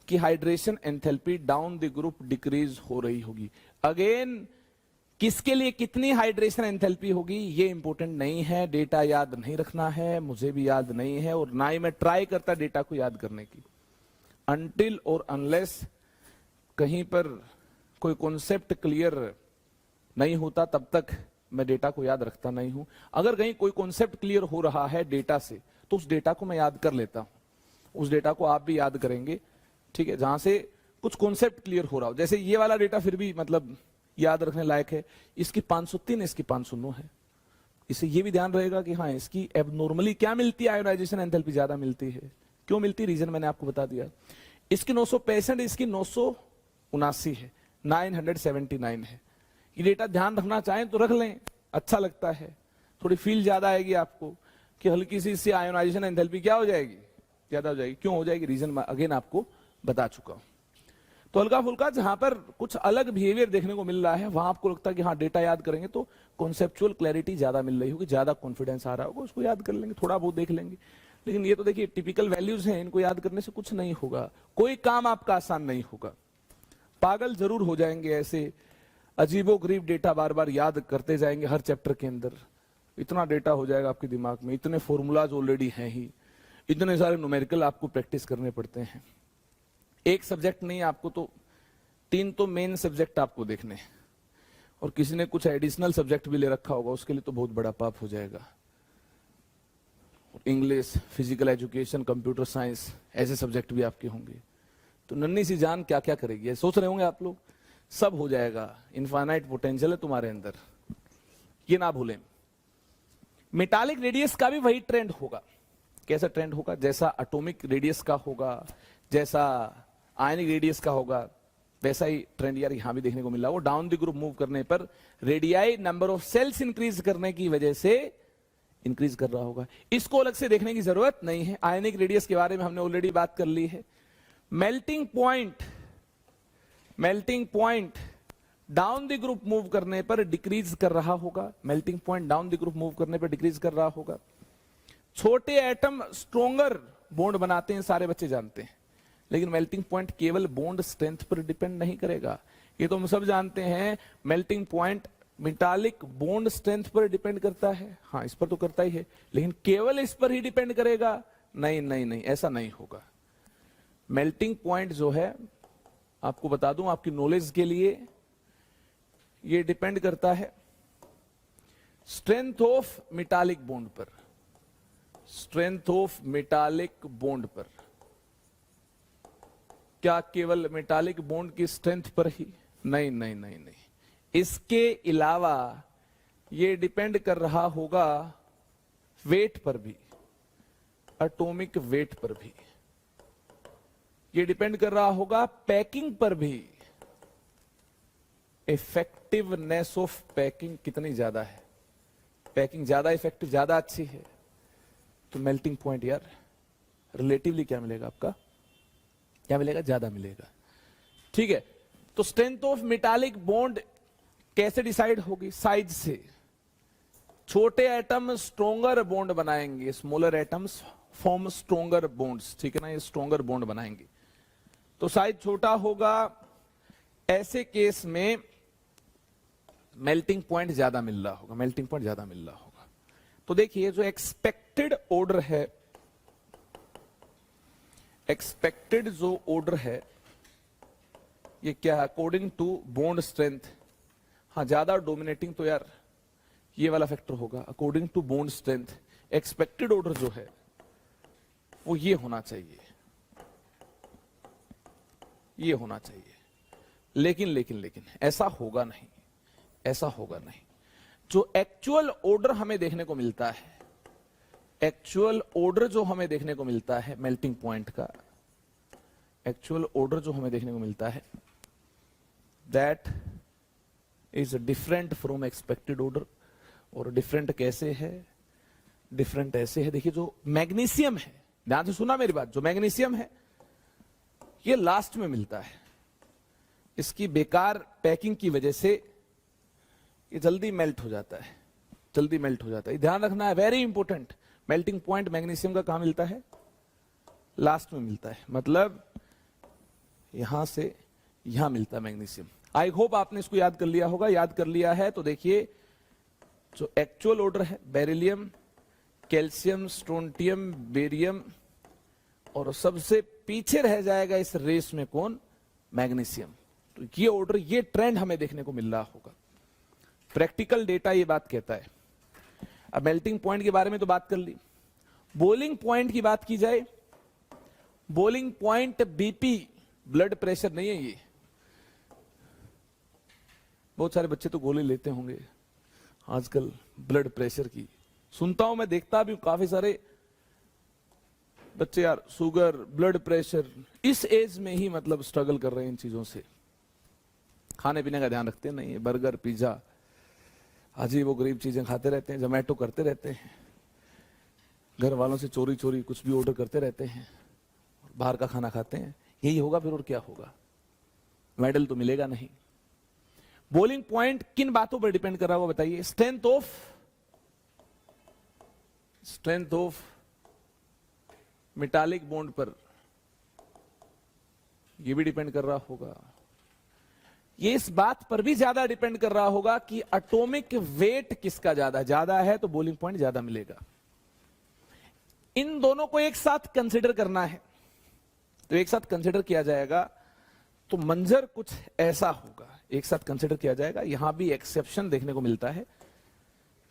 कि hydration enthalpy down the group decrease हो रही होगी। अगेन, किसके लिए कितनी हाइड्रेशन एंथैल्पी होगी ये इंपॉर्टेंट नहीं है, डेटा याद नहीं रखना है, मुझे भी याद नहीं है और ना ही मैं ट्राई करता डेटा को याद करने की। अनटिल और अनलेस कहीं पर कोई कॉन्सेप्ट क्लियर नहीं होता तब तक मैं डेटा को याद रखता नहीं हूं। अगर कहीं कोई कॉन्सेप्ट क्लियर हो रहा है डेटा से तो उस डेटा को मैं याद कर लेता हूं, उस डेटा को आप भी याद करेंगे, ठीक है, जहां से कुछ कॉन्सेप्ट क्लियर हो रहा हो। जैसे ये वाला डेटा फिर भी मतलब याद रखने लायक है, इसकी 503 इसकी 509 है। इससे ये भी ध्यान रहेगा कि हाँ, इसकी एबनॉर्मली क्या मिलती है, आयोनाइजेशन एंथैल्पी ज्यादा मिलती है। क्यों मिलती है, रीजन मैंने आपको बता दिया। इसकी 965, इसकी 979 है, 979 है। ये डेटा ध्यान रखना चाहें तो रख लें, अच्छा लगता है, थोड़ी फील ज्यादा आएगी आपको कि हल्की सी इससे आयोनाइजेशन एंथैल्पी क्या हो जाएगी, ज्यादा हो जाएगी। क्यों हो जाएगी, रीजन अगेन आपको बता चुका हूं। तो हल्का फुल्का जहां पर कुछ अलग बिहेवियर देखने को मिल रहा है वहां आपको लगता है कि हाँ डेटा याद करेंगे तो कॉन्सेप्चुअल क्लैरिटी ज्यादा मिल रही होगी, ज्यादा कॉन्फिडेंस आ रहा होगा, उसको याद कर लेंगे, थोड़ा बहुत देख लेंगे। लेकिन ये तो देखिए टिपिकल वैल्यूज हैं, इनको याद करने से कुछ नहीं होगा, कोई काम आपका आसान नहीं होगा, पागल जरूर हो जाएंगे। ऐसे अजीबोगरीब डेटा बार बार याद करते जाएंगे हर चैप्टर के अंदर, इतना डेटा हो जाएगा आपके दिमाग में, इतने फॉर्मूलाज ऑलरेडी हैं ही, इतने सारे न्यूमेरिकल आपको प्रैक्टिस करने पड़ते हैं। एक सब्जेक्ट नहीं, आपको तो 3 तो मेन सब्जेक्ट आपको देखने हैं, और किसी ने कुछ एडिशनल सब्जेक्ट भी ले रखा होगा, उसके लिए तो बहुत बड़ा पाप हो जाएगा। English, physical education, computer science, ऐसे सब्जेक्ट भी आपके होंगे। तो नन्ही सी जान क्या क्या करेगी, सोच रहे होंगे आप लोग। सब हो जाएगा, इनफाइनाइट पोटेंशियल है तुम्हारे अंदर, ये ना भूलें। मेटालिक रेडियस का भी वही ट्रेंड होगा। कैसा ट्रेंड होगा? जैसा एटॉमिक रेडियस का होगा, जैसा आयनिक रेडियस का होगा, वैसा ही ट्रेंड यार यहां भी देखने को मिल रहा है। वो डाउन द ग्रुप मूव करने पर radii number of shells increase करने की वजह से इंक्रीज कर रहा होगा। इसको अलग से देखने की जरूरत नहीं है। आयनिक रेडियस के बारे में हमने ऑलरेडी बात कर ली है। Melting point down the group move करने पर डिक्रीज कर रहा होगा। Melting point down the group move करने पर डिक्रीज कर रहा होगा। छोटे एटम स्ट्रोंगर बॉन्ड बनाते हैं, सारे बच्चे जानते हैं, लेकिन मेल्टिंग पॉइंट केवल बॉन्ड स्ट्रेंथ पर डिपेंड नहीं करेगा। ये तो हम सब जानते हैं, melting point metallic bond strength पर डिपेंड करता है। हाँ, इस पर तो करता ही है, लेकिन केवल इस पर ही डिपेंड करेगा? नहीं नहीं नहीं, ऐसा नहीं होगा। मेल्टिंग पॉइंट जो है, आपको बता दूं आपकी नॉलेज के लिए, ये डिपेंड करता है स्ट्रेंथ ऑफ मेटालिक बॉन्ड पर। स्ट्रेंथ ऑफ मेटालिक बॉन्ड पर। क्या केवल मेटालिक बॉन्ड की स्ट्रेंथ पर ही? नहीं नहीं नहीं नहीं, इसके अलावा ये डिपेंड कर रहा होगा वेट पर भी, एटॉमिक वेट पर भी। ये डिपेंड कर रहा होगा पैकिंग पर भी। इफेक्टिवनेस ऑफ पैकिंग कितनी ज्यादा है, पैकिंग ज्यादा इफेक्टिव, ज्यादा अच्छी है, तो मेल्टिंग पॉइंट यार रिलेटिवली क्या मिलेगा आपका? क्या मिलेगा? ज्यादा मिलेगा। ठीक है, तो स्ट्रेंथ ऑफ मेटालिक बॉन्ड कैसे डिसाइड होगी? साइज से। छोटे एटम स्ट्रोंगर बॉन्ड बनाएंगे, smaller atoms form stronger bonds, ठीक है ना, ये स्ट्रोंगर बॉन्ड बनाएंगे, तो साइज छोटा होगा। ऐसे केस में मेल्टिंग पॉइंट ज्यादा मिल रहा होगा, मेल्टिंग पॉइंट ज्यादा मिल रहा होगा। तो देखिए, जो एक्सपेक्टेड ऑर्डर है, एक्सपेक्टेड जो ऑर्डर है, ये क्या है? According to bond strength. हाँ, ज्यादा डोमिनेटिंग तो यार ये वाला फैक्टर होगा, according to bond strength. Expected order जो है वो ये होना चाहिए, ये होना चाहिए। लेकिन लेकिन लेकिन ऐसा होगा नहीं, ऐसा होगा नहीं। जो एक्चुअल ऑर्डर हमें देखने को मिलता है, एक्चुअल ऑर्डर जो हमें देखने को मिलता है मेल्टिंग पॉइंट का, एक्चुअल ऑर्डर जो हमें देखने को मिलता है, that is different from expected order. और डिफरेंट कैसे है? डिफरेंट ऐसे है, देखिए, जो मैग्नीशियम है, ध्यान से सुना मेरी बात, जो मैग्नीशियम है ये लास्ट में मिलता है। इसकी बेकार पैकिंग की वजह से ये जल्दी मेल्ट हो जाता है, जल्दी मेल्ट हो जाता है। ध्यान रखना है, very important. Melting point magnesium का कहां मिलता है? लास्ट में मिलता है, मतलब यहां से यहां मिलता है मैग्नीशियम। आई होप आपने इसको याद कर लिया होगा। याद कर लिया है तो देखिए, जो एक्चुअल ऑर्डर है, बेरिलियम, कैल्शियम, स्ट्रोंटियम, बेरियम, और सबसे पीछे रह जाएगा इस रेस में कौन? मैग्नीशियम। तो ये ऑर्डर, ये ट्रेंड हमें देखने को मिल रहा होगा। प्रैक्टिकल डेटा ये बात कहता है। अब मेल्टिंग पॉइंट के बारे में तो बात कर ली, बॉइलिंग पॉइंट की बात की जाए, boiling point BP, blood pressure नहीं है ये। बहुत सारे बच्चे तो गोली लेते होंगे आजकल ब्लड प्रेशर की, सुनता हूं मैं, देखता भी हूं काफी सारे बच्चे यार शुगर, ब्लड प्रेशर, इस एज में ही मतलब स्ट्रगल कर रहे हैं इन चीजों से। खाने पीने का ध्यान रखते नहीं है, बर्गर, पिज्जा, अजीब वो गरीब चीजें खाते रहते हैं, जोमेटो करते रहते हैं, घर वालों से चोरी चोरी कुछ भी ऑर्डर करते रहते हैं, बाहर का खाना खाते हैं। यही होगा फिर, और क्या होगा? मेडल तो मिलेगा नहीं। बॉइलिंग पॉइंट किन बातों पर डिपेंड कर रहा है वो बताइए? स्ट्रेंथ ऑफ मेटालिक बॉन्ड पर, यह भी डिपेंड कर रहा होगा। ये इस बात पर भी ज्यादा डिपेंड कर रहा होगा कि एटॉमिक वेट किसका ज्यादा है तो बॉइलिंग पॉइंट ज्यादा मिलेगा। इन दोनों को एक साथ कंसिडर करना है, तो एक साथ कंसिडर किया जाएगा तो मंजर कुछ ऐसा होगा, एक साथ कंसिडर किया जाएगा। यहां भी एक्सेप्शन देखने को मिलता है,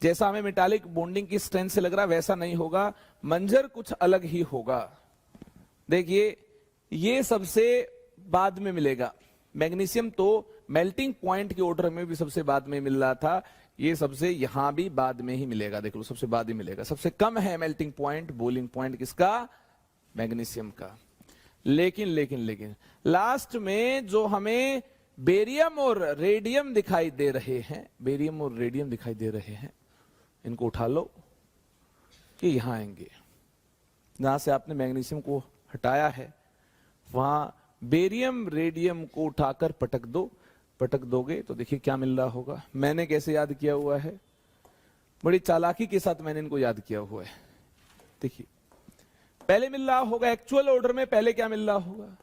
जैसा हमें मेटालिक बॉन्डिंग की स्ट्रेंथ से लग रहा है वैसा नहीं होगा, मंजर कुछ अलग ही होगा। देखिए ये सबसे बाद में मिलेगा, मैग्नीशियम तो मेल्टिंग पॉइंट के ऑर्डर में भी सबसे बाद में मिल रहा था, ये सबसे यहां भी बाद में ही मिलेगा। देख लो सबसे बाद ही मिलेगा, सबसे कम है मेल्टिंग पॉइंट, बॉइलिंग पॉइंट किसका, मैग्नीशियम का। लेकिन लास्ट में जो हमें बेरियम और रेडियम दिखाई दे रहे हैं, बेरियम और रेडियम दिखाई दे रहे हैं, इनको उठा लो, ये यहां आएंगे। जहां से आपने मैग्नीशियम को हटाया है वहां बेरियम रेडियम को उठाकर पटक दो, पटक दोगे तो देखिए क्या मिल रहा होगा। मैंने कैसे याद किया हुआ है, बड़ी चालाकी के साथ मैंने इनको याद किया हुआ है। देखिए पहले मिल रहा होगा एक्चुअल ऑर्डर में, पहले क्या मिल रहा होगा,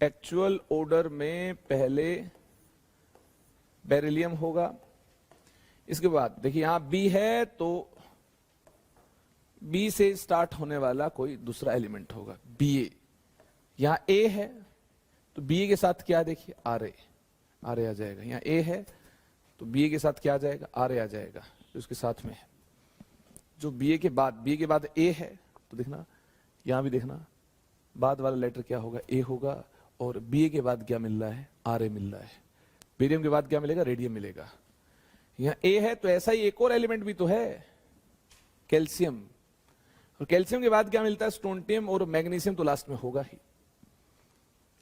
एक्चुअल ऑर्डर में पहले बेरिलियम होगा। इसके बाद देखिए यहां बी है तो बी से स्टार्ट होने वाला कोई दूसरा एलिमेंट होगा, बी ए। यहां ए है तो बी ए के साथ क्या, देखिए आर ए, आर ए आ जाएगा। यहां ए है तो बी ए के साथ क्या आ जाएगा, आर ए आ जाएगा, जो उसके साथ में है। जो बी ए के बाद ए है तो देखना यहां भी देखना बाद वाला लेटर क्या होगा, ए होगा, और बी ए के बाद क्या मिल रहा है, आर ए मिल रहा है। बेरियम के बाद क्या मिलेगा, रेडियम मिलेगा। यहां ए है तो ऐसा ही एक और एलिमेंट भी तो है, कैल्शियम, और कैल्शियम के बाद क्या मिलता है, स्टोंटियम, और मैग्नीशियम तो लास्ट में होगा ही।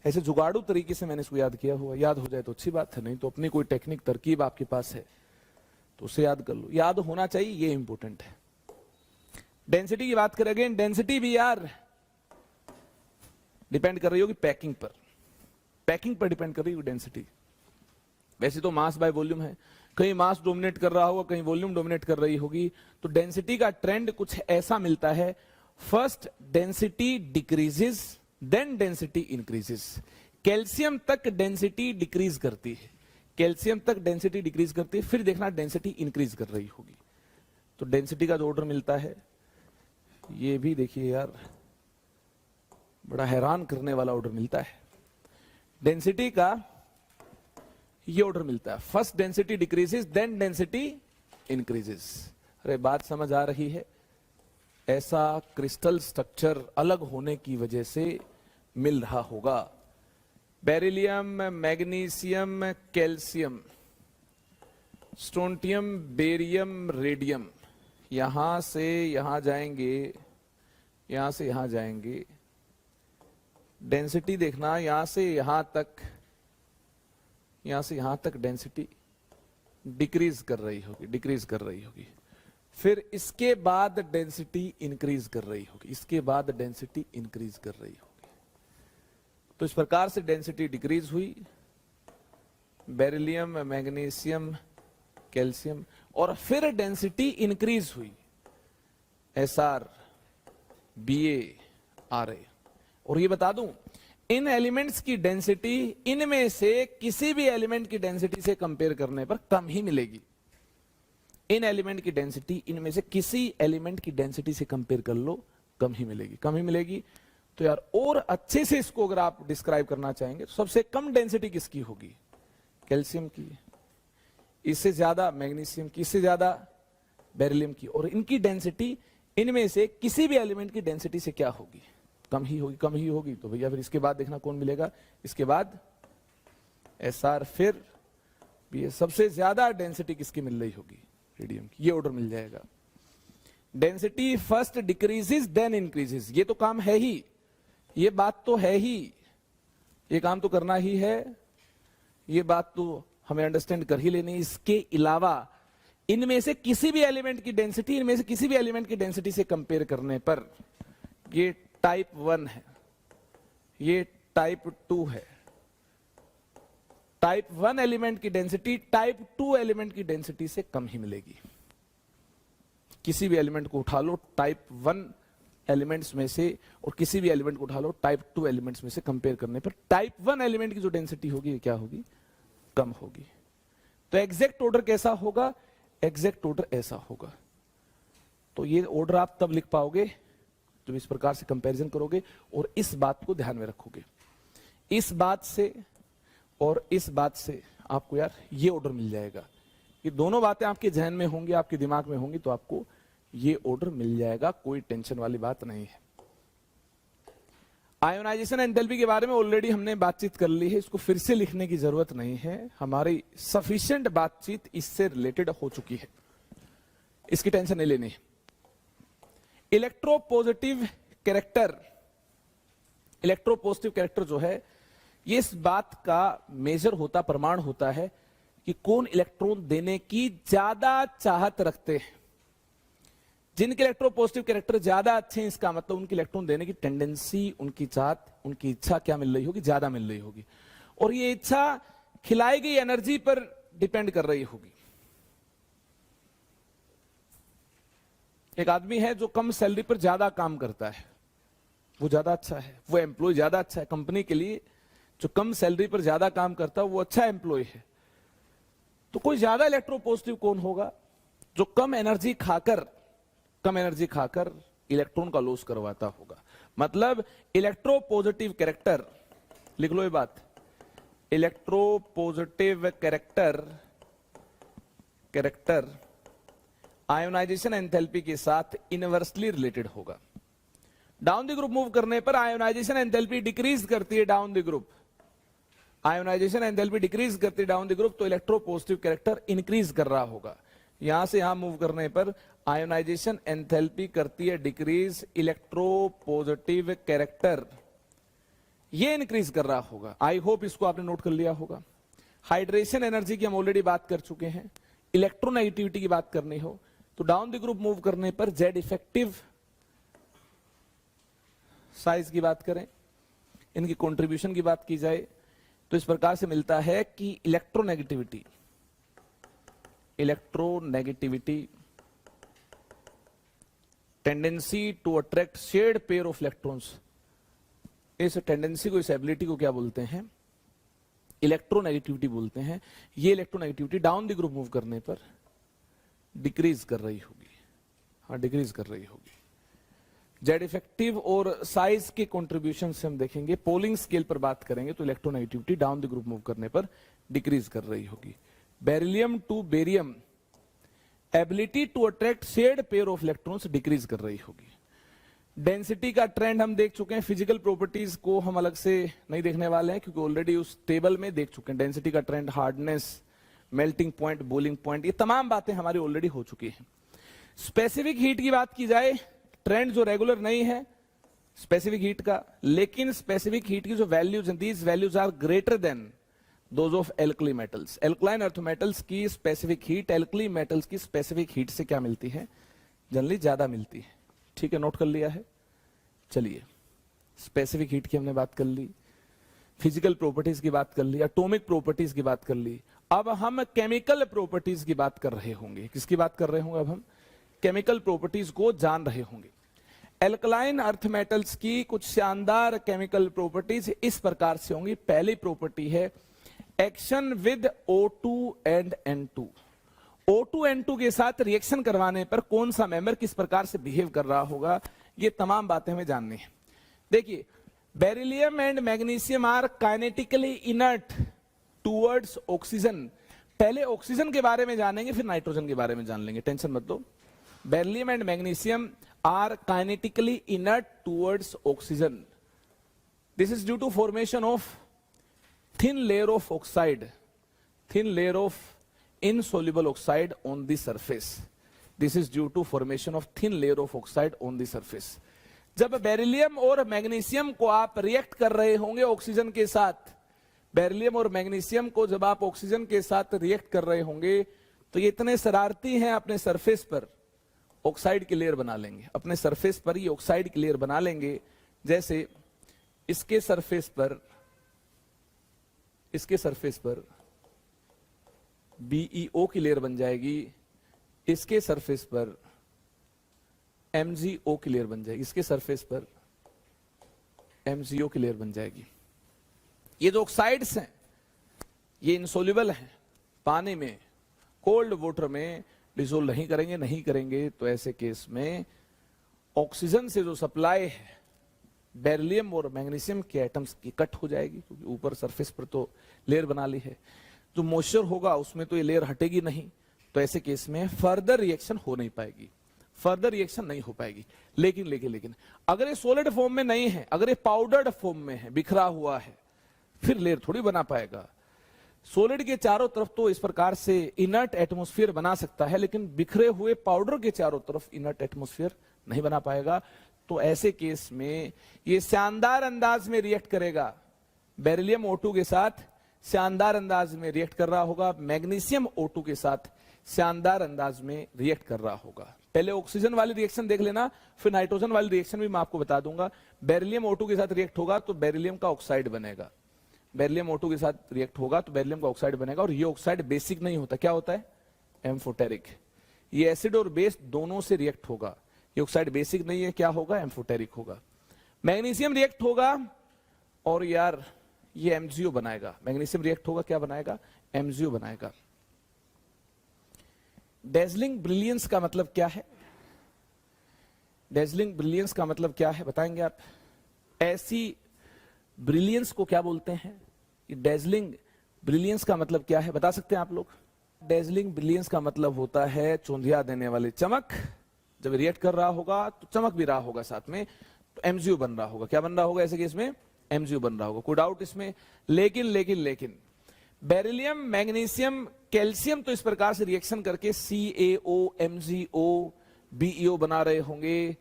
ऐसे जुगाड़ू तरीके से मैंने इसको याद किया हुआ, याद हो जाए तो अच्छी बात है, नहीं तो अपनी कोई टेक्निक तरकीब आपके पास है तो उसे याद कर लो, याद होना चाहिए, ये इंपॉर्टेंट है। डेंसिटी की बात करें, अगेन डेंसिटी भी यार डिपेंड कर रही होगी पैकिंग पर, पैकिंग पर डिपेंड कर रही होगी डेंसिटी। वैसे तो मास बाय वॉल्यूम है, कहीं मास डोमिनेट कर रहा होगा, कहीं वॉल्यूम डोमिनेट कर रही होगी, तो डेंसिटी का ट्रेंड कुछ ऐसा मिलता है, first density decreases then density increases. Calcium तक डेंसिटी डिक्रीज करती है, कैल्शियम तक डेंसिटी डिक्रीज करती है, फिर देखना डेंसिटी इंक्रीज कर रही होगी। तो डेंसिटी का जो ऑर्डर मिलता है ये भी देखिए यार बड़ा हैरान करने वाला ऑर्डर मिलता है। डेंसिटी का ये ऑर्डर मिलता है, first density decreases then density increases. अरे बात समझ आ रही है, ऐसा क्रिस्टल स्ट्रक्चर अलग होने की वजह से मिल रहा होगा। Beryllium, magnesium, calcium, strontium, barium, radium, यहां से यहां जाएंगे, यहां से यहां जाएंगे। डेंसिटी देखना यहां से यहां तक, यहां से यहां तक डेंसिटी डिक्रीज कर रही होगी, डिक्रीज कर रही होगी, फिर इसके बाद डेंसिटी इंक्रीज कर रही होगी, इसके बाद डेंसिटी इंक्रीज कर रही होगी। तो इस प्रकार से डेंसिटी डिक्रीज हुई, बेरिलियम, मैग्नीशियम, कैल्शियम, और फिर डेंसिटी इंक्रीज हुई, एसआर, बीए, आरए। और ये बता दूं, इन एलिमेंट्स की डेंसिटी इनमें से किसी भी एलिमेंट की डेंसिटी से कंपेयर करने पर कम ही मिलेगी। इन एलिमेंट की डेंसिटी इनमें से किसी एलिमेंट की डेंसिटी से कंपेयर कर लो, कम ही मिलेगी, कम ही मिलेगी। तो यार और अच्छे से इसको अगर आप डिस्क्राइब करना चाहेंगे तो सबसे कम डेंसिटी किसकी होगी, कैल्शियम की, इससे ज्यादा मैग्नीशियम की, इससे ज्यादा बेरिलियम की, और इनकी डेंसिटी इनमें से किसी भी एलिमेंट की डेंसिटी से क्या होगी, कम ही होगी, कम ही होगी। तो भैया फिर इसके बाद देखना कौन मिलेगा, इसके बाद एसआर, फिर ये सबसे ज्यादा डेंसिटी किसकी मिल रही होगी, रेडियम की, ये ऑर्डर मिल जाएगा। Density first decreases then increases, ये तो काम है ही, ये बात तो है ही, ये काम तो करना ही है, ये बात तो हमें अंडरस्टैंड कर ही लेनी। इसके अलावा इनमें से किसी भी एलिमेंट की डेंसिटी, इनमें से किसी भी एलिमेंट की डेंसिटी से कंपेयर करने पर ये टाइप 1 है, ये टाइप 2 है। टाइप 1 एलिमेंट की डेंसिटी टाइप 2 एलिमेंट की डेंसिटी से कम ही मिलेगी। किसी भी एलिमेंट को उठा लो टाइप 1 एलिमेंट्स में से, और किसी भी एलिमेंट को उठा लो टाइप 2 एलिमेंट्स में से, कंपेयर करने पर टाइप 1 एलिमेंट की जो डेंसिटी होगी क्या होगी, कम होगी। तो एग्जैक्ट ऑर्डर कैसा होगा? एग्जैक्ट ऑर्डर ऐसा होगा। तो ये ऑर्डर आप तब लिख पाओगे जब इस प्रकार से कंपैरिजन करोगे और इस बात को ध्यान में रखोगे। इस बात से और इस बात से आपको यार ये ऑर्डर मिल जाएगा। ये दोनों बातें आपके जहन में होंगी, आपके दिमाग में होंगी, तो आपको ये ऑर्डर मिल जाएगा, कोई टेंशन वाली बात नहीं है। आयोनाइजेशन एंथैल्पी के बारे में ऑलरेडी हमने बातचीत कर ली है, इसको फिर से लिखने की जरूरत नहीं है, हमारी सफिशिएंट बातचीत इससे रिलेटेड हो चुकी है, इसकी टेंशन नहीं लेनी है। इलेक्ट्रोपॉजिटिव कैरेक्टर, इलेक्ट्रोपॉजिटिव कैरेक्टर जो है ये इस बात का मेजर होता, प्रमाण होता है कि कौन इलेक्ट्रॉन देने की ज्यादा चाहत रखते हैं। जिनके इलेक्ट्रोपॉजिटिव कैरेक्टर ज्यादा अच्छे हैं, इसका मतलब उनकी इलेक्ट्रॉन देने की टेंडेंसी, उनकी चाहत, उनकी इच्छा क्या मिल रही होगी? ज्यादा मिल रही होगी। और ये इच्छा खिलाई गई एनर्जी पर डिपेंड कर रही होगी। एक आदमी है जो कम सैलरी पर ज्यादा काम करता है, वो ज्यादा अच्छा है, वो एम्प्लॉय ज्यादा अच्छा है कंपनी के लिए। जो कम सैलरी पर ज्यादा काम करता है वो अच्छा एम्प्लॉय है। तो कोई ज्यादा इलेक्ट्रोपॉजिटिव कौन होगा? जो कम एनर्जी खाकर इलेक्ट्रॉन का लॉस करवाता होगा। मतलब इलेक्ट्रोपॉजिटिव कैरेक्टर, लिख लो ये बात, इलेक्ट्रोपॉजिटिव कैरेक्टर आयोनाइजेशन एंथैल्पी के साथ इनवर्सली रिलेटेड होगा। डाउन द ग्रुप मूव करने पर आयोनाइजेशन एंथैल्पी डिक्रीज करती है down the group, ionisation enthalpy decrease करती है डाउन द ग्रुप, तो इलेक्ट्रोपॉजिटिव कैरेक्टर इंक्रीज कर रहा होगा। यहां से यहां मूव करने पर आयोनाइजेशन एंथैल्पी करती है डिक्रीज, इलेक्ट्रोपॉजिटिव कैरेक्टर ये इंक्रीज कर रहा होगा। आई होप इसको आपने नोट कर लिया होगा। हाइड्रेशन एनर्जी की हम ऑलरेडी बात कर चुके हैं। इलेक्ट्रोनेगेटिविटी की बात करनी हो तो डाउन द ग्रुप मूव करने पर जेड इफेक्टिव साइज की बात करें, इनकी कंट्रीब्यूशन की बात की जाए तो इस प्रकार से मिलता है कि electronegativity tendency to attract shared pair of electrons, इस टेंडेंसी को, इस एबिलिटी को क्या बोलते हैं? इलेक्ट्रोनेगेटिविटी बोलते हैं। ये electronegativity down the group move करने पर डिक्रीज कर रही होगी, हाँ डिक्रीज कर रही होगी। जेड इफेक्टिव और साइज के कंट्रीब्यूशन से हम देखेंगे, पोलिंग स्केल पर बात करेंगे तो electronegativity down the group move करने पर डिक्रीज कर रही होगी। Beryllium to barium ability to attract shared pair of electrons decrease कर रही होगी। डेंसिटी का ट्रेंड हम देख चुके हैं, फिजिकल प्रॉपर्टीज को हम अलग से नहीं देखने वाले हैं क्योंकि ऑलरेडी उस टेबल में देख चुके हैं। डेंसिटी का trend, hardness, melting point, boiling point, ये तमाम बातें हमारी ऑलरेडी हो चुकी हैं। स्पेसिफिक हीट की बात की जाए, ट्रेंड जो रेगुलर नहीं है स्पेसिफिक हीट का, लेकिन स्पेसिफिक हीट की जो वैल्यूज हैं, these values are greater than those of alkali metals. Alkaline earth metals की स्पेसिफिक हीट एल्कली मेटल्स की स्पेसिफिक हीट से क्या मिलती है? जनरली ज्यादा मिलती है। ठीक है, नोट कर लिया है। चलिए, स्पेसिफिक हीट की हमने बात कर ली, फिजिकल प्रॉपर्टीज की बात कर ली, एटॉमिक प्रॉपर्टीज की बात कर ली। अब हम केमिकल प्रॉपर्टीज की बात कर रहे होंगे। किसकी बात कर रहे होंगे? अब हम केमिकल प्रॉपर्टीज को जान रहे होंगे। एल्कलाइन अर्थ मेटल्स की कुछ शानदार केमिकल प्रॉपर्टीज इस प्रकार से होंगी। पहली प्रॉपर्टी है action with O2 and N2। O2 N2 के साथ रिएक्शन करवाने पर कौन सा मेंबर किस प्रकार से बिहेव कर रहा होगा, ये तमाम बातें हमें जाननी है। देखिए, beryllium and magnesium are kinetically inert towards oxygen. पहले ऑक्सीजन के बारे में जानेंगे, फिर नाइट्रोजन के बारे में जान लेंगे, टेंशन मत लो। Beryllium and magnesium are kinetically inert towards oxygen. This is due to formation of thin layer of oxide, thin layer of insoluble oxide on the surface. This is due to formation of thin layer of oxide on the surface. जब beryllium और magnesium को आप react कर रहे होंगे oxygen के साथ, beryllium और मैग्नीशियम को जब आप ऑक्सीजन के साथ रिएक्ट कर रहे होंगे तो ये इतने शरारती हैं, अपने सरफेस पर ऑक्साइड की लेयर बना लेंगे। अपने सरफेस पर ही ऑक्साइड की लेयर बना लेंगे। जैसे इसके सरफेस पर BeO की लेयर बन जाएगी, इसके सरफेस पर MgO की लेयर बन जाएगी, इसके सरफेस पर MgO की लेयर बन जाएगी। ये जो ऑक्साइड्स हैं ये इंसोल्यूबल हैं पानी में, कोल्ड वाटर में डिसोल्व नहीं करेंगे तो ऐसे केस में ऑक्सीजन से जो सप्लाई है बेरिलियम और मैग्नीशियम के एटम्स की कट हो जाएगी, क्योंकि ऊपर सरफेस पर तो लेयर बना ली है। जो मॉइस्चर होगा उसमें तो ये लेयर हटेगी नहीं, तो ऐसे केस में फर्दर रिएक्शन हो नहीं पाएगी, फर्दर रिएक्शन नहीं हो पाएगी। लेकिन अगर ये सॉलिड फॉर्म में नहीं है, अगर ये पाउडर्ड फॉर्म में है, बिखरा हुआ है, फिर लेयर थोड़ी बना पाएगा। सॉलिड के चारों तरफ तो इस प्रकार से इनर्ट एटमॉस्फेयर बना सकता है, लेकिन बिखरे हुए पाउडर के चारों तरफ इनर्ट एटमॉस्फेयर नहीं बना पाएगा। तो ऐसे केस में ये शानदार अंदाज में रिएक्ट करेगा, बेरिलियम O2 के साथ शानदार अंदाज में रिएक्ट कर रहा होगा, मैग्नीशियम O2 के साथ शानदार अंदाज में रिएक्ट कर रहा होगा। पहले ऑक्सीजन वाली रिएक्शन देख लेना, फिर नाइट्रोजन वाली रिएक्शन भी मैं आपको बता दूंगा। बेरिलियम O2 के साथ रिएक्ट होगा तो बेरिलियम का ऑक्साइड बनेगा, बेरिलियम O2 के साथ रिएक्ट होगा तो बेरिलियम का ऑक्साइड बनेगा। और ये ऑक्साइड बेसिक नहीं होता, क्या होता है? एम्फोटेरिक। ये एसिड और बेस दोनों से रिएक्ट होगा, ये ऑक्साइड बेसिक नहीं है, क्या होगा? एम्फोटेरिक होगा। मैग्नीशियम रिएक्ट होगा और यार ये MgO बनाएगा, मैग्नीशियम रिएक्ट होगा, क्या बनाएगा? MgO बनाएगा। डेजलिंग ब्रिलियंस का मतलब क्या है? डेजलिंग ब्रिलियंस का मतलब क्या है बताएंगे आप? ऐसी ब्रिलियंस को क्या बोलते हैं? डेजलिंग ब्रिलियंस का मतलब क्या है बता सकते हैं आप लोग? डेजलिंग ब्रिलियंस का मतलब होता है चौंधिया देने वाली चमक। जब रिएक्ट कर रहा होगा तो चमक भी रहा होगा साथ में, तो MgO बन रहा होगा। क्या बन रहा होगा ऐसे केस में? MgO बन रहा होगा, कोई डाउट इसमें? लेकिन बेरिलियम, मैग्नीशियम, कैल्शियम तो इस प्रकार से रिएक्शन करके CaO, MgO, BeO बना रहे होंगे।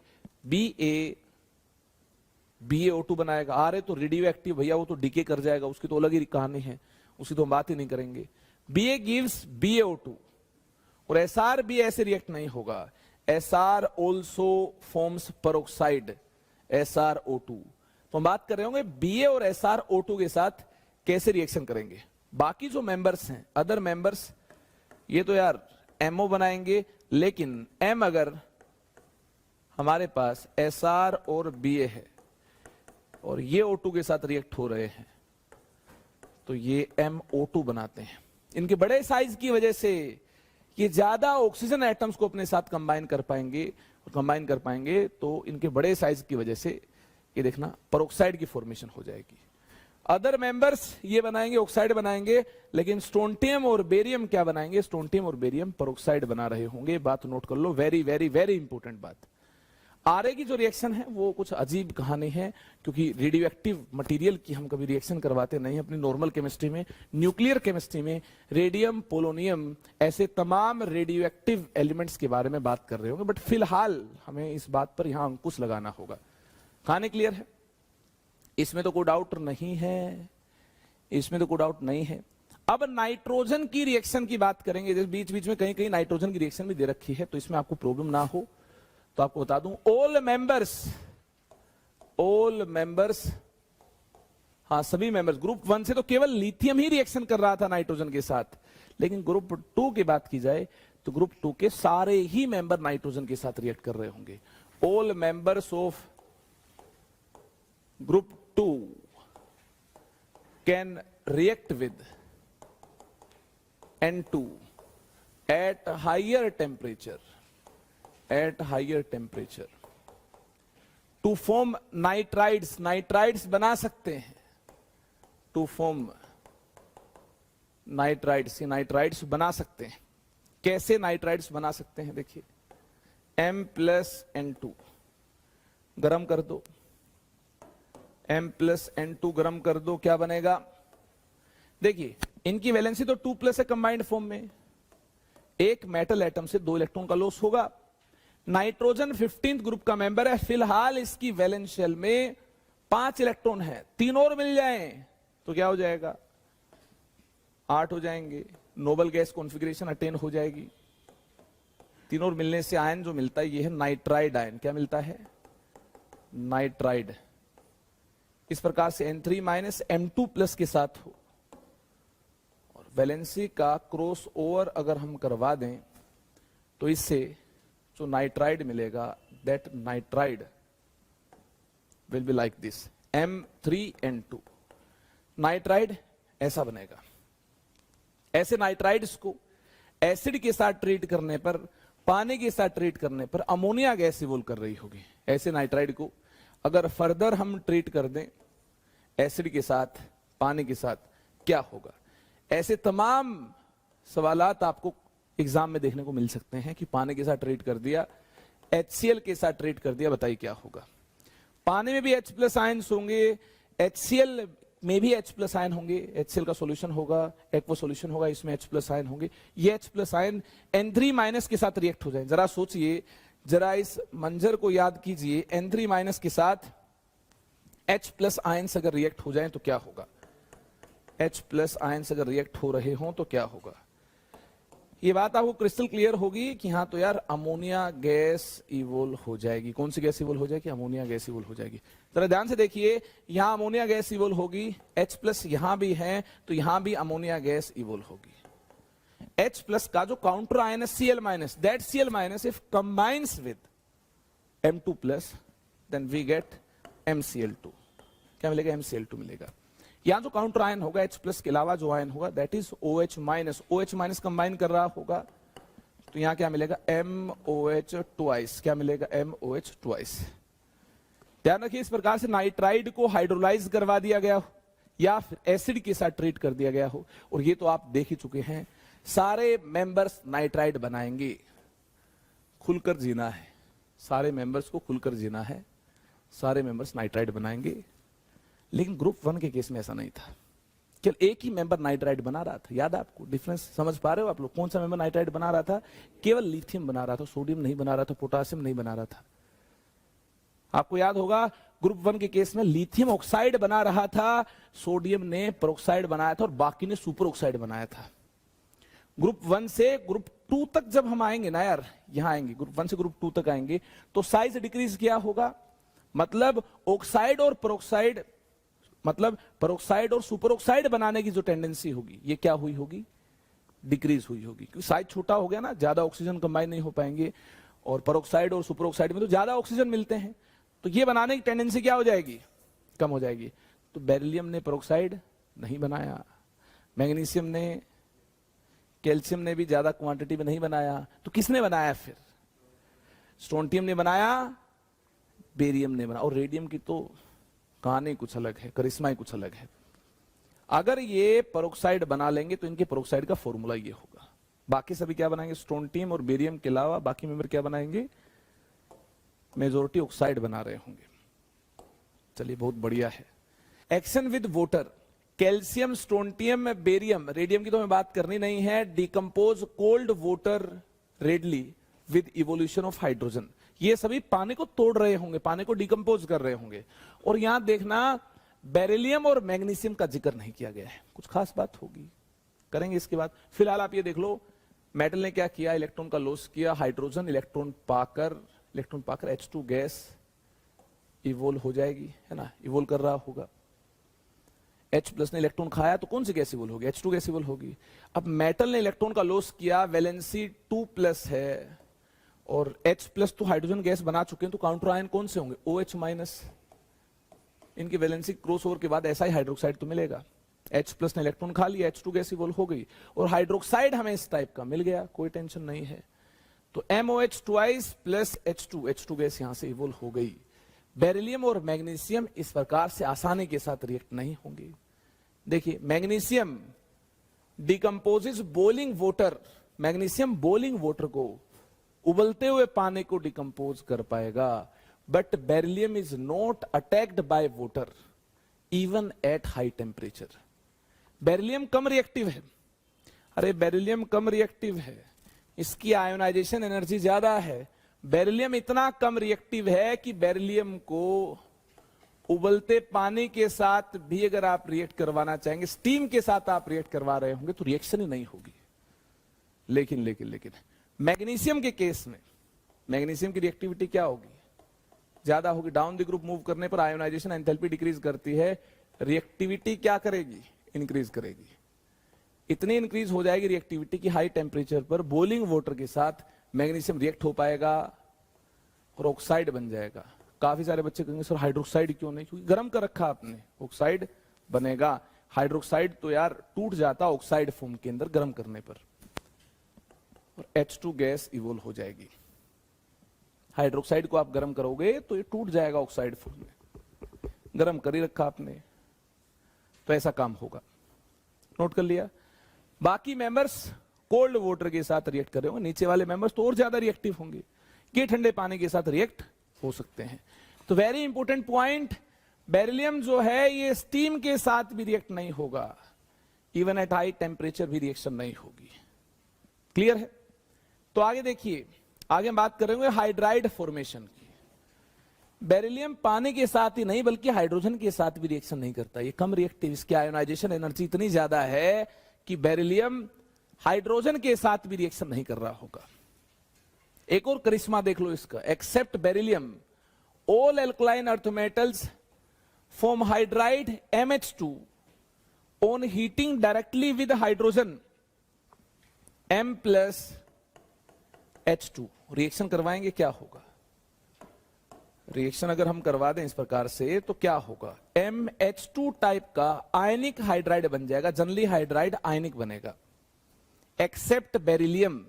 BaO2 बनाएगा। Ra तो रेडियो एक्टिव भैया, वो तो डीके कर जाएगा, उसकी तो अलग ही कहानी है, उसकी तो हम बात ही नहीं करेंगे। Ba gives BaO2 और SR भी ऐसे रिएक्ट नहीं होगा। SR also forms peroxide, SrO2। तो हम बात कर रहे होंगे Ba और SrO2 के साथ कैसे रिएक्शन करेंगे। बाकी जो मेंबर्स हैं, अदर मेंबर्स, ये तो यार MO बनाएंगे, लेकिन M अगर हमारे पास SR और Ba है और ये O2 के साथ रिएक्ट हो रहे हैं तो ये MO2 बनाते हैं। इनके बड़े साइज की वजह से ये ज्यादा ऑक्सीजन एटम्स को अपने साथ कंबाइन कर पाएंगे, तो इनके बड़े साइज की वजह से ये देखना पेरोक्साइड की फॉर्मेशन हो जाएगी। अदर मेंबर्स ये बनाएंगे, ऑक्साइड बनाएंगे, लेकिन स्ट्रोंटियम और बेरियम क्या बनाएंगे? स्ट्रोंटियम और बेरियम पेरोक्साइड बना रहे होंगे। बात नोट कर लो, वेरी वेरी वेरी इंपॉर्टेंट बात। Ra की जो रिएक्शन है वो कुछ अजीब कहानी है, क्योंकि रेडियो एक्टिव मटीरियल की हम कभी रिएक्शन करवाते नहीं अपनी नॉर्मल केमिस्ट्री में। न्यूक्लियर केमिस्ट्री में रेडियम, पोलोनियम, ऐसे तमाम रेडियो एक्टिव एलिमेंट्स के बारे में बात कर रहे होंगे, बट फिलहाल हमें इस बात पर यहां अंकुश लगाना होगा। कहानी क्लियर है? इसमें तो कोई डाउट नहीं है, इसमें तो कोई डाउट नहीं है। अब नाइट्रोजन की रिएक्शन की बात करेंगे। जैसे बीच बीच में कहीं कहीं नाइट्रोजन की रिएक्शन भी दे रखी है, तो इसमें आपको प्रॉब्लम ना हो तो आपको बता दूं, ऑल मेंबर्स, हाँ सभी मेंबर्स। ग्रुप 1 से तो केवल लिथियम ही रिएक्शन कर रहा था नाइट्रोजन के साथ, लेकिन ग्रुप 2 की बात की जाए तो ग्रुप 2 के सारे ही मेंबर नाइट्रोजन के साथ रिएक्ट कर रहे होंगे। All members of group 2 can react with N2 at higher temperature to form nitrides बना सकते हैं, to form nitrides बना सकते हैं। कैसे नाइट्राइड्स बना सकते हैं? देखिए, M+N2 गरम कर दो, M+N2 गरम कर दो, क्या बनेगा? देखिए, इनकी वैलेंसी तो 2+ है कंबाइंड फॉर्म में, एक मेटल एटम से 2 इलेक्ट्रॉन का लॉस होगा। नाइट्रोजन 15th ग्रुप का मेंबर है, फिलहाल इसकी वैलेंस शेल में 5 इलेक्ट्रॉन है, 3 और मिल जाएं तो क्या हो जाएगा? 8 हो जाएंगे, नोबल गैस कॉन्फ़िगरेशन अटेन हो जाएगी। 3 और मिलने से आयन जो मिलता है ये है नाइट्राइड आयन। क्या मिलता है? नाइट्राइड। इस प्रकार से N3- M2+ के साथ हो और वैलेंसी का क्रॉस ओवर अगर हम करवा दें तो इससे जो नाइट्राइड मिलेगा, that nitride will be like this, M3N2। Nitride ऐसा बनेगा। ऐसे नाइट्राइड्स को एसिड के साथ ट्रीट करने पर, पानी के साथ ट्रीट करने पर अमोनिया गैस इवोल्व कर रही होगी। ऐसे नाइट्राइड को अगर फर्दर हम ट्रीट कर दें एसिड के साथ, पानी के साथ, क्या होगा? ऐसे तमाम सवालात आपको एग्जाम में देखने को मिल सकते हैं कि पानी के साथ ट्रीट कर दिया, HCl के साथ ट्रीट कर दिया, बताइए क्या होगा? पानी में भी H+ आयंस होंगे, HCl में भी H+ आयन होंगे, HCl का सॉल्यूशन होगा, एक्वा सॉल्यूशन होगा, इसमें H+ आयन होंगे। ये H+ आयन N3- के साथ रिएक्ट हो जाए। जरा सोचिए, जरा इस मंजर को याद कीजिए, N3- के साथ H+ आयंस अगर रिएक्ट हो जाए तो क्या होगा? H+ आयंस अगर रिएक्ट हो रहे हो तो क्या होगा? ये बात आपको क्रिस्टल क्लियर होगी कि हाँ तो यार अमोनिया गैस इवोल्व हो जाएगी। कौन सी गैस इवोल्व हो जाएगी? अमोनिया गैस इवोल्व हो जाएगी। जरा ध्यान से देखिए, यहां अमोनिया गैस इवोल्व होगी, H+ यहां भी है तो यहां भी अमोनिया गैस इवोल्व होगी। H+ का जो काउंटर आयन है Cl-, that Cl- if combines with M2+, then we get MCl2। क्या मिलेगा? MCl2 मिलेगा। यहां जो काउंटर आयन होगा H+ के अलावा जो आयन होगा that is OH-। OH- combine कर रहा होगा तो यहां क्या मिलेगा? MOH2। क्या मिलेगा? MOH2। ध्यान रखिए, इस प्रकार से नाइट्राइड को हाइड्रोलाइज करवा दिया गया हो या फिर एसिड के साथ ट्रीट कर दिया गया हो, और ये तो आप देख ही चुके हैं, सारे मेंबर्स नाइट्राइड बनाएंगे। खुलकर जीना है, सारे मेंबर्स को खुलकर जीना है, सारे मेंबर्स नाइट्राइड बनाएंगे। लेकिन ग्रुप 1 के केस में ऐसा नहीं था। केवल एक ही मेंबर नाइट्राइड बना रहा था। याद है आपको? डिफरेंस समझ पा रहे हो आप लोग? कौन सा मेंबर नाइट्राइड बना रहा था? केवल लिथियम बना रहा था, सोडियम नहीं बना रहा था, पोटासियम नहीं बना रहा था। आपको याद होगा ग्रुप 1 के केस में लिथियम ऑक्साइड बना रहा था, सोडियम ने पेरोक्साइड बनाया था और बाकी ने सुपर ऑक्साइड बनाया था। ग्रुप 1 से ग्रुप 2 तक जब हम आएंगे ना यार, यहां आएंगे, ग्रुप 1 से ग्रुप 2 तक आएंगे तो साइज डिक्रीज क्या होगा? मतलब ऑक्साइड और पेरोक्साइड, मतलब पेरोक्साइड और सुपर ऑक्साइड बनाने की जो टेंडेंसी होगी ये क्या हुई होगी? डिक्रीज हुई होगी, क्योंकि साइज छोटा हो गया ना, ज्यादा ऑक्सीजन कंबाइन नहीं हो पाएंगे, और पेरोक्साइड और सुपर ऑक्साइड में तो ज्यादा ऑक्सीजन मिलते हैं, तो ये बनाने की टेंडेंसी क्या हो जाएगी? कम हो जाएगी। तो बेरिलियम ने पेरोक्साइड नहीं बनाया, मैग्नीशियम ने, कैल्शियम ने भी ज्यादा क्वांटिटी में नहीं बनाया, तो किसने बनाया फिर? स्ट्रोंटियम ने बनाया, बेरियम ने बनाया। और रेडियम की तो कहानी कुछ अलग है, करिश्मा ही कुछ अलग है। अगर ये पेरोक्साइड बना लेंगे तो इनके पेरोक्साइड का फॉर्मूला ये होगा। बाकी सभी क्या बनाएंगे? स्ट्रोंटियम और बेरियम के अलावा बाकी मेंबर क्या बनाएंगे? मेजोरिटी ऑक्साइड बना रहे होंगे। चलिए, बहुत बढ़िया है। Action with water, calcium, strontium, barium, radium की तो हमें बात करनी नहीं है। Decompose cold water readily with evolution of hydrogen. ये सभी पानी को तोड़ रहे होंगे, पानी को डिकम्पोज कर रहे होंगे। और यहां देखना, बेरिलियम और मैग्नीशियम का जिक्र नहीं किया गया है। कुछ खास बात होगी, करेंगे इसके बाद। फिलहाल आप ये देख लो, मेटल ने क्या किया? इलेक्ट्रॉन का लॉस किया, हाइड्रोजन इलेक्ट्रॉन पाकर H2 गैस इवोल्व हो जाएगी, है ना, इवोल्व कर रहा होगा। H+ ने इलेक्ट्रॉन खाया तो कौन सी गैस इवोल्व होगी? H2 गैस इवोल्व होगी। अब मेटल ने इलेक्ट्रॉन का लॉस किया, वैलेंसी 2+ है, और H+ तो हाइड्रोजन गैस बना चुके हैं, तो काउंटर आयन कौन से होंगे? OH-। इनकी वैलेंसी क्रॉस ओवर के बाद ऐसा ही हाइड्रोक्साइड तो मिलेगा। H+ ने इलेक्ट्रॉन खा लिया, H2 गैस इवोल्व हो गई, और हाइड्रोक्साइड हमें इस टाइप का मिल गया, कोई टेंशन नहीं है। तो MOH2 प्लस H2 गैस यहां से इवोल्व हो गई। बेरिलियम और मैग्नीशियम इस प्रकार से आसानी के साथ रिएक्ट नहीं होंगे। देखिए, magnesium decomposes boiling water, magnesium boiling water को, उबलते हुए पानी को डिकम्पोज कर पाएगा, but beryllium is not attacked by water even at high temperature. Beryllium come reactive है। अरे बेरिलियम कम रिएक्टिव है, इसकी आयोनाइजेशन एनर्जी ज्यादा है। बेरिलियम इतना कम रिएक्टिव है कि बेरिलियम को उबलते पानी के साथ भी अगर आप रिएक्ट करवाना चाहेंगे, स्टीम के साथ आप रिएक्ट करवा रहे होंगे तो रिएक्शन ही नहीं होगी। लेकिन मैग्नीशियम के केस में, मैग्नीशियम की रिएक्टिविटी क्या होगी? ज्यादा होगी। डाउन द ग्रुप मूव करने पर आयोनाइजेशन एंथैल्पी डिक्रीज करती है, रिएक्टिविटी क्या करेगी? इंक्रीज करेगी। इतनी इंक्रीज हो जाएगी रिएक्टिविटी की हाई टेम्परेचर पर बॉइलिंग वाटर के साथ मैग्नीशियम रिएक्ट हो पाएगा और ऑक्साइड बन जाएगा। काफी सारे बच्चे कहेंगे सर हाइड्रोक्साइड क्यों नहीं? क्योंकि गर्म कर रखा आपने, ऑक्साइड बनेगा। हाइड्रोक्साइड तो यार टूट जाता ऑक्साइड फॉर्म के अंदर गर्म करने पर, और H2 गैस इवोल्व हो जाएगी। हाइड्रोक्साइड को आप गर्म करोगे तो ये टूट जाएगा ऑक्साइड फॉर्म में, गर्म कर ही रखा आपने, तो ऐसा काम होगा। नोट कर लिया। बाकी मेंबर्स कोल्ड वाटर के साथ रिएक्ट कर रहे होंगे, नीचे वाले मेंबर्स तो और ज्यादा रिएक्टिव होंगे, ये ठंडे पानी के साथ रिएक्ट हो सकते हैं। तो वेरी इंपॉर्टेंट पॉइंट, बेरिलियम जो है ये स्टीम के साथ भी रिएक्ट नहीं होगा, इवन एट हाई टेम्परेचर भी रिएक्शन नहीं होगी। क्लियर है? तो आगे देखिए, आगे हम बात करेंगे हाइड्राइड फॉर्मेशन की। बेरिलियम पानी के साथ ही नहीं बल्कि हाइड्रोजन के साथ भी रिएक्शन नहीं करता, ये कम रिएक्टिव, इसकी आयोनाइजेशन एनर्जी इतनी ज्यादा है कि बेरिलियम हाइड्रोजन के साथ भी रिएक्शन नहीं कर रहा होगा। एक और करिश्मा देख लो इसका, except beryllium all alkaline earth metals form hydride MH2 on heating directly with hydrogen M plus H2। Reaction करवाएंगे, क्या होगा? रिएक्शन अगर हम करवा दें इस प्रकार से तो क्या होगा? MH2 टाइप का आयनिक हाइड्राइड बन जाएगा, जनरली हाइड्राइड आयनिक बनेगा। Except beryllium,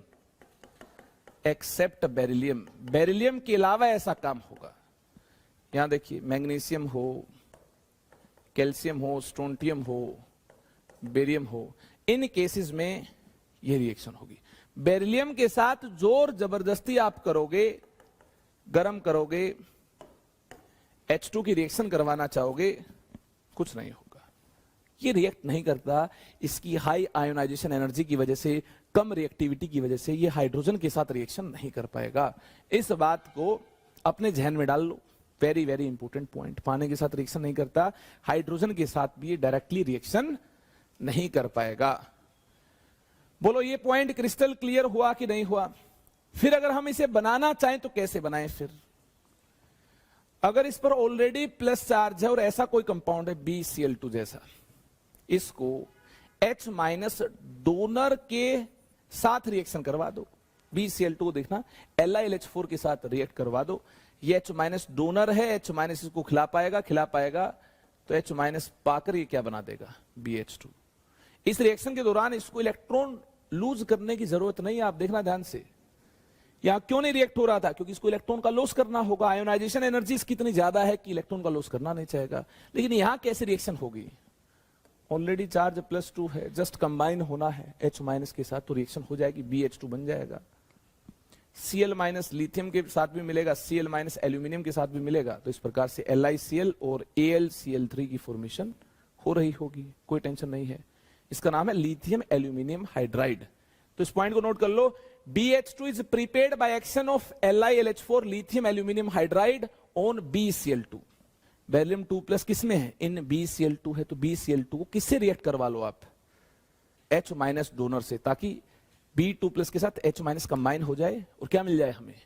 except beryllium, beryllium के अलावा ऐसा काम होगा। यहां देखिए, मैग्नीशियम हो, कैल्शियम हो, स्ट्रोंटियम हो, बेरियम हो, इन केसेस में यह रिएक्शन होगी। बेरिलियम के साथ जोर जबरदस्ती आप करोगे, गर्म करोगे, H2 की रिएक्शन करवाना चाहोगे, कुछ नहीं होगा, ये रिएक्ट नहीं करता। इसकी हाई आयोनाइजेशन एनर्जी की वजह से, कम रिएक्टिविटी की वजह से ये हाइड्रोजन के साथ रिएक्शन नहीं कर पाएगा। इस बात को अपने ध्यान में डाल लो, वेरी वेरी इंपॉर्टेंट पॉइंट। पानी के साथ रिएक्शन नहीं करता, हाइड्रोजन के साथ भी डायरेक्टली रिएक्शन नहीं कर पाएगा। बोलो ये पॉइंट क्रिस्टल क्लियर हुआ कि नहीं हुआ? फिर अगर हम इसे बनाना चाहें तो कैसे बनाएं? फिर अगर इस पर ऑलरेडी प्लस चार्ज है और ऐसा कोई कंपाउंड है BCl2 जैसा, इसको H माइनस डोनर के साथ रिएक्शन करवा दो। BCl2 को देखना LiLH4 के साथ रिएक्ट करवा दो, ये H माइनस डोनर है, H माइनस इसको खिला पाएगा तो H माइनस पाकर ये क्या बना देगा? BH2। इस रिएक्शन के दौरान इसको इलेक्ट्रॉन लूज करने की जरूरत नहीं है। आप देखना ध्यान से, यहां क्यों नहीं रिएक्ट हो रहा था? क्योंकि इसको इलेक्ट्रॉन का लॉस करना होगा, आयोनाइजेशन एनर्जी इसकी इतनी ज्यादा है कि इलेक्ट्रॉन का लॉस करना नहीं चाहेगा। लेकिन यहां कैसे रिएक्शन होगी? ऑलरेडी चार्ज +2 है, जस्ट कंबाइन होना है H माइनस के साथ, तो रिएक्शन हो जाएगी, BH2 बन जाएगा। Cl माइनस लिथियम के साथ भी मिलेगा, Cl माइनस एल्यूमिनियम के साथ भी मिलेगा, तो इस प्रकार से LiCl और AlCl3 की फॉर्मेशन हो रही होगी, कोई टेंशन नहीं है। इसका नाम है लिथियम एल्यूमिनियम हाइड्राइड। तो इस पॉइंट को नोट कर लो, BH2 is prepared by action of LiLH4 lithium aluminium hydride on BCl2। Beryllium 2+ किसमें है? इन BCl2 है, तो BCl2 को किससे रिएक्ट करवा लो आप? H माइनस डोनर से, ताकि B2+ के साथ H माइनस कंबाइन हो जाए और क्या मिल जाए हमें?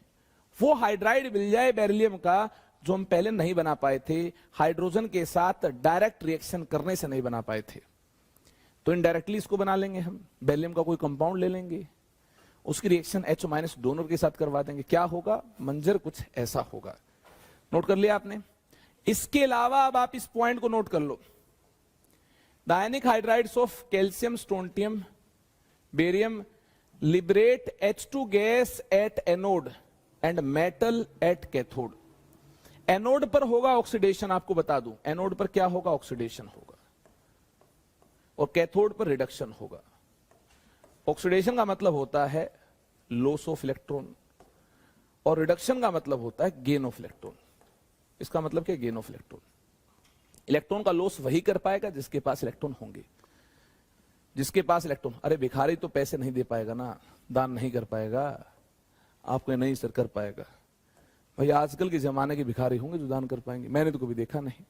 वो हाइड्राइड मिल जाए बेरिलियम का जो हम पहले नहीं बना पाए थे, हाइड्रोजन के साथ डायरेक्ट रिएक्शन करने से नहीं बना पाए थे। तो इनडायरेक्टली इसको बना लेंगे हम, बेरिलियम का कोई कंपाउंड ले लेंगे, उसकी रिएक्शन H माइनस डोनर के साथ करवा देंगे, क्या होगा? मंजर कुछ ऐसा होगा। नोट कर लिया आपने? इसके अलावा अब आप इस पॉइंट को नोट कर लो, the ionic hydrides of calcium, strontium, barium liberate H2 gas at anode and metal at cathode. Anode पर होगा ऑक्सीडेशन, आपको बता दूं, एनोड पर क्या होगा? ऑक्सीडेशन होगा, और कैथोड पर रिडक्शन होगा। ऑक्सीडेशन का मतलब होता है लॉस ऑफ इलेक्ट्रॉन, और रिडक्शन का मतलब होता है गेन ऑफ इलेक्ट्रॉन। इसका मतलब क्या? Gain of electron. इलेक्ट्रॉन का लॉस वही कर पाएगा जिसके पास इलेक्ट्रॉन होंगे। जिसके पास इलेक्ट्रॉन, अरे भिखारी तो पैसे नहीं दे पाएगा ना, दान नहीं कर पाएगा, आपको नहीं सर कर पाएगा। भाई आजकल के जमाने के भिखारी होंगे जो दान कर पाएंगे? मैंने तो कभी देखा नहीं।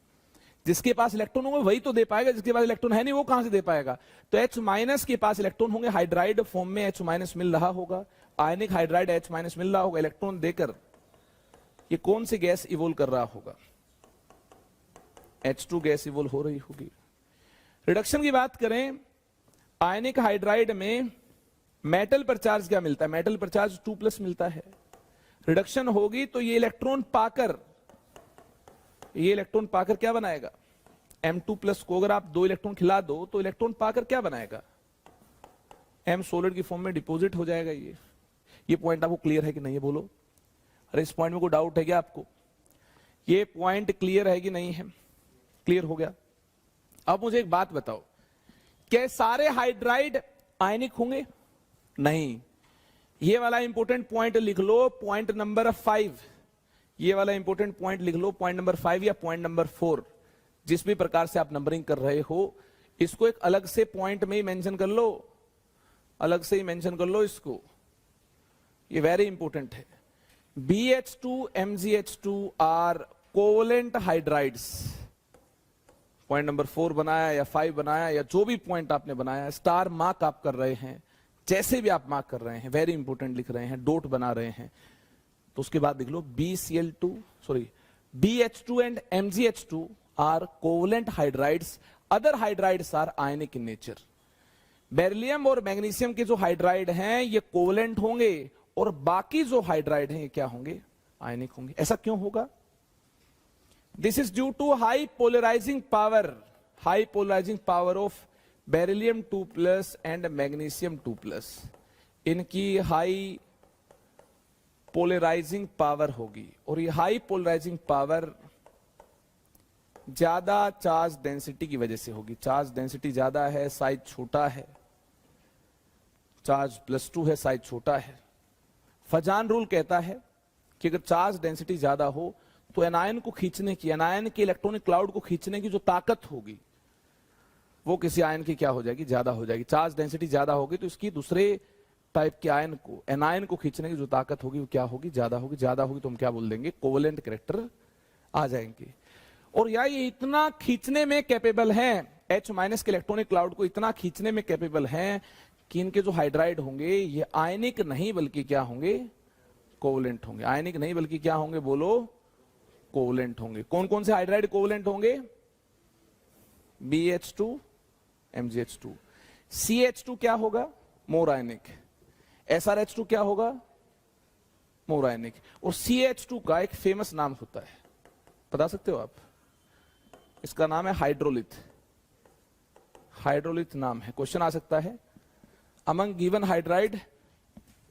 जिसके पास इलेक्ट्रॉन होंगे वही तो दे पाएगा, जिसके पास इलेक्ट्रॉन है नहीं वो कहां से दे पाएगा? तो H माइनस के पास इलेक्ट्रॉन होंगे, हाइड्राइड फॉर्म में H माइनस मिल रहा होगा, आयनिक हाइड्राइड H माइनस मिल रहा होगा, इलेक्ट्रॉन देकर ये कौन सी गैस इवोल्व कर रहा होगा? H2 गैस इवोल्व हो रही होगी। रिडक्शन की बात करें, आयनिक हाइड्राइड में मेटल पर चार्ज क्या मिलता है? मेटल पर चार्ज 2+ मिलता है। रिडक्शन होगी तो ये इलेक्ट्रॉन पाकर क्या बनाएगा? M2+ को अगर आप 2 इलेक्ट्रॉन खिला दो तो इलेक्ट्रॉन पाकर क्या बनाएगा, M सॉलिड की फॉर्म में डिपॉजिट हो जाएगा। ये पॉइंट आपको क्लियर है कि नहीं है, बोलो। अरे इस पॉइंट में कोई डाउट है क्या आपको? ये पॉइंट क्लियर है कि नहीं है? क्लियर हो गया। अब मुझे एक बात बताओ, क्या सारे हाइड्राइड आयनिक होंगे? नहीं। ये वाला इंपॉर्टेंट पॉइंट लिख लो, पॉइंट नंबर 5। ये वाला इंपॉर्टेंट पॉइंट लिख लो, पॉइंट नंबर 5 या पॉइंट नंबर 4, जिस भी प्रकार से आप नंबरिंग कर रहे हो, इसको एक अलग से पॉइंट में ही मेंशन कर लो, अलग से ही मेंशन कर लो इसको। ये वेरी इंपॉर्टेंट है। BH2 MgH2 are covalent hydrides. Point number 4 बनाया या 5 बनाया या जो भी पॉइंट आपने बनाया, स्टार मार्क आप कर रहे हैं, जैसे भी आप मार्क कर रहे हैं, वेरी इंपॉर्टेंट लिख रहे हैं, डॉट बना रहे हैं, तो उसके बाद लिख लो BH2 and MgH2 are covalent hydrides, other hydrides are ionic in nature. Beryllium और मैग्नीशियम के जो हाइड्राइड हैं ये कोवलेंट होंगे और बाकी जो हाइड्राइड हैं ये क्या होंगे, आयनिक होंगे। ऐसा क्यों होगा? This is due to high polarising power of beryllium 2+ and magnesium 2+। इनकी हाई पोलराइजिंग पावर होगी और ये हाई पोलराइजिंग पावर ज्यादा चार्ज डेंसिटी की वजह से होगी। चार्ज डेंसिटी ज्यादा है, साइज छोटा है, चार्ज +2 है, साइज छोटा है। फजान रूल कहता है कि अगर चार्ज डेंसिटी ज्यादा हो तो एनायन को खींचने की, एनायन के इलेक्ट्रॉनिक क्लाउड को खींचने की जो ताकत होगी वो किसी आयन की क्या हो जाएगी, ज्यादा हो जाएगी। चार्ज डेंसिटी ज्यादा होगी तो इसकी दूसरे टाइप के आयन को, एनायन को खींचने की जो ताकत होगी वो क्या होगी, ज्यादा होगी। ज्यादा होगी तो हम क्या बोल देंगे, कोवलेंट कैरेक्टर आ जाएंगे। और या ये इतना खींचने में कैपेबल हैं, H- के इलेक्ट्रॉनिक क्लाउड को इतना खींचने में कैपेबल हैं कि इनके जो हाइड्राइड होंगे ये आयनिक नहीं बल्कि क्या होंगे, कोवलेंट होंगे। आयनिक नहीं बल्कि क्या होंगे, बोलो, कोवलेंट होंगे। कौन कौन से हाइड्राइड कोवलेंट होंगे? BH2 MgH2। CH2 क्या होगा, मोर आयनिक। SrH2 क्या होगा, मोर आयनिक। और CH2 का एक फेमस नाम होता है, बता सकते हो आप? इसका नाम है हाइड्रोलिथ। हाइड्रोलिथ नाम है, क्वेश्चन आ सकता है। Among given hydride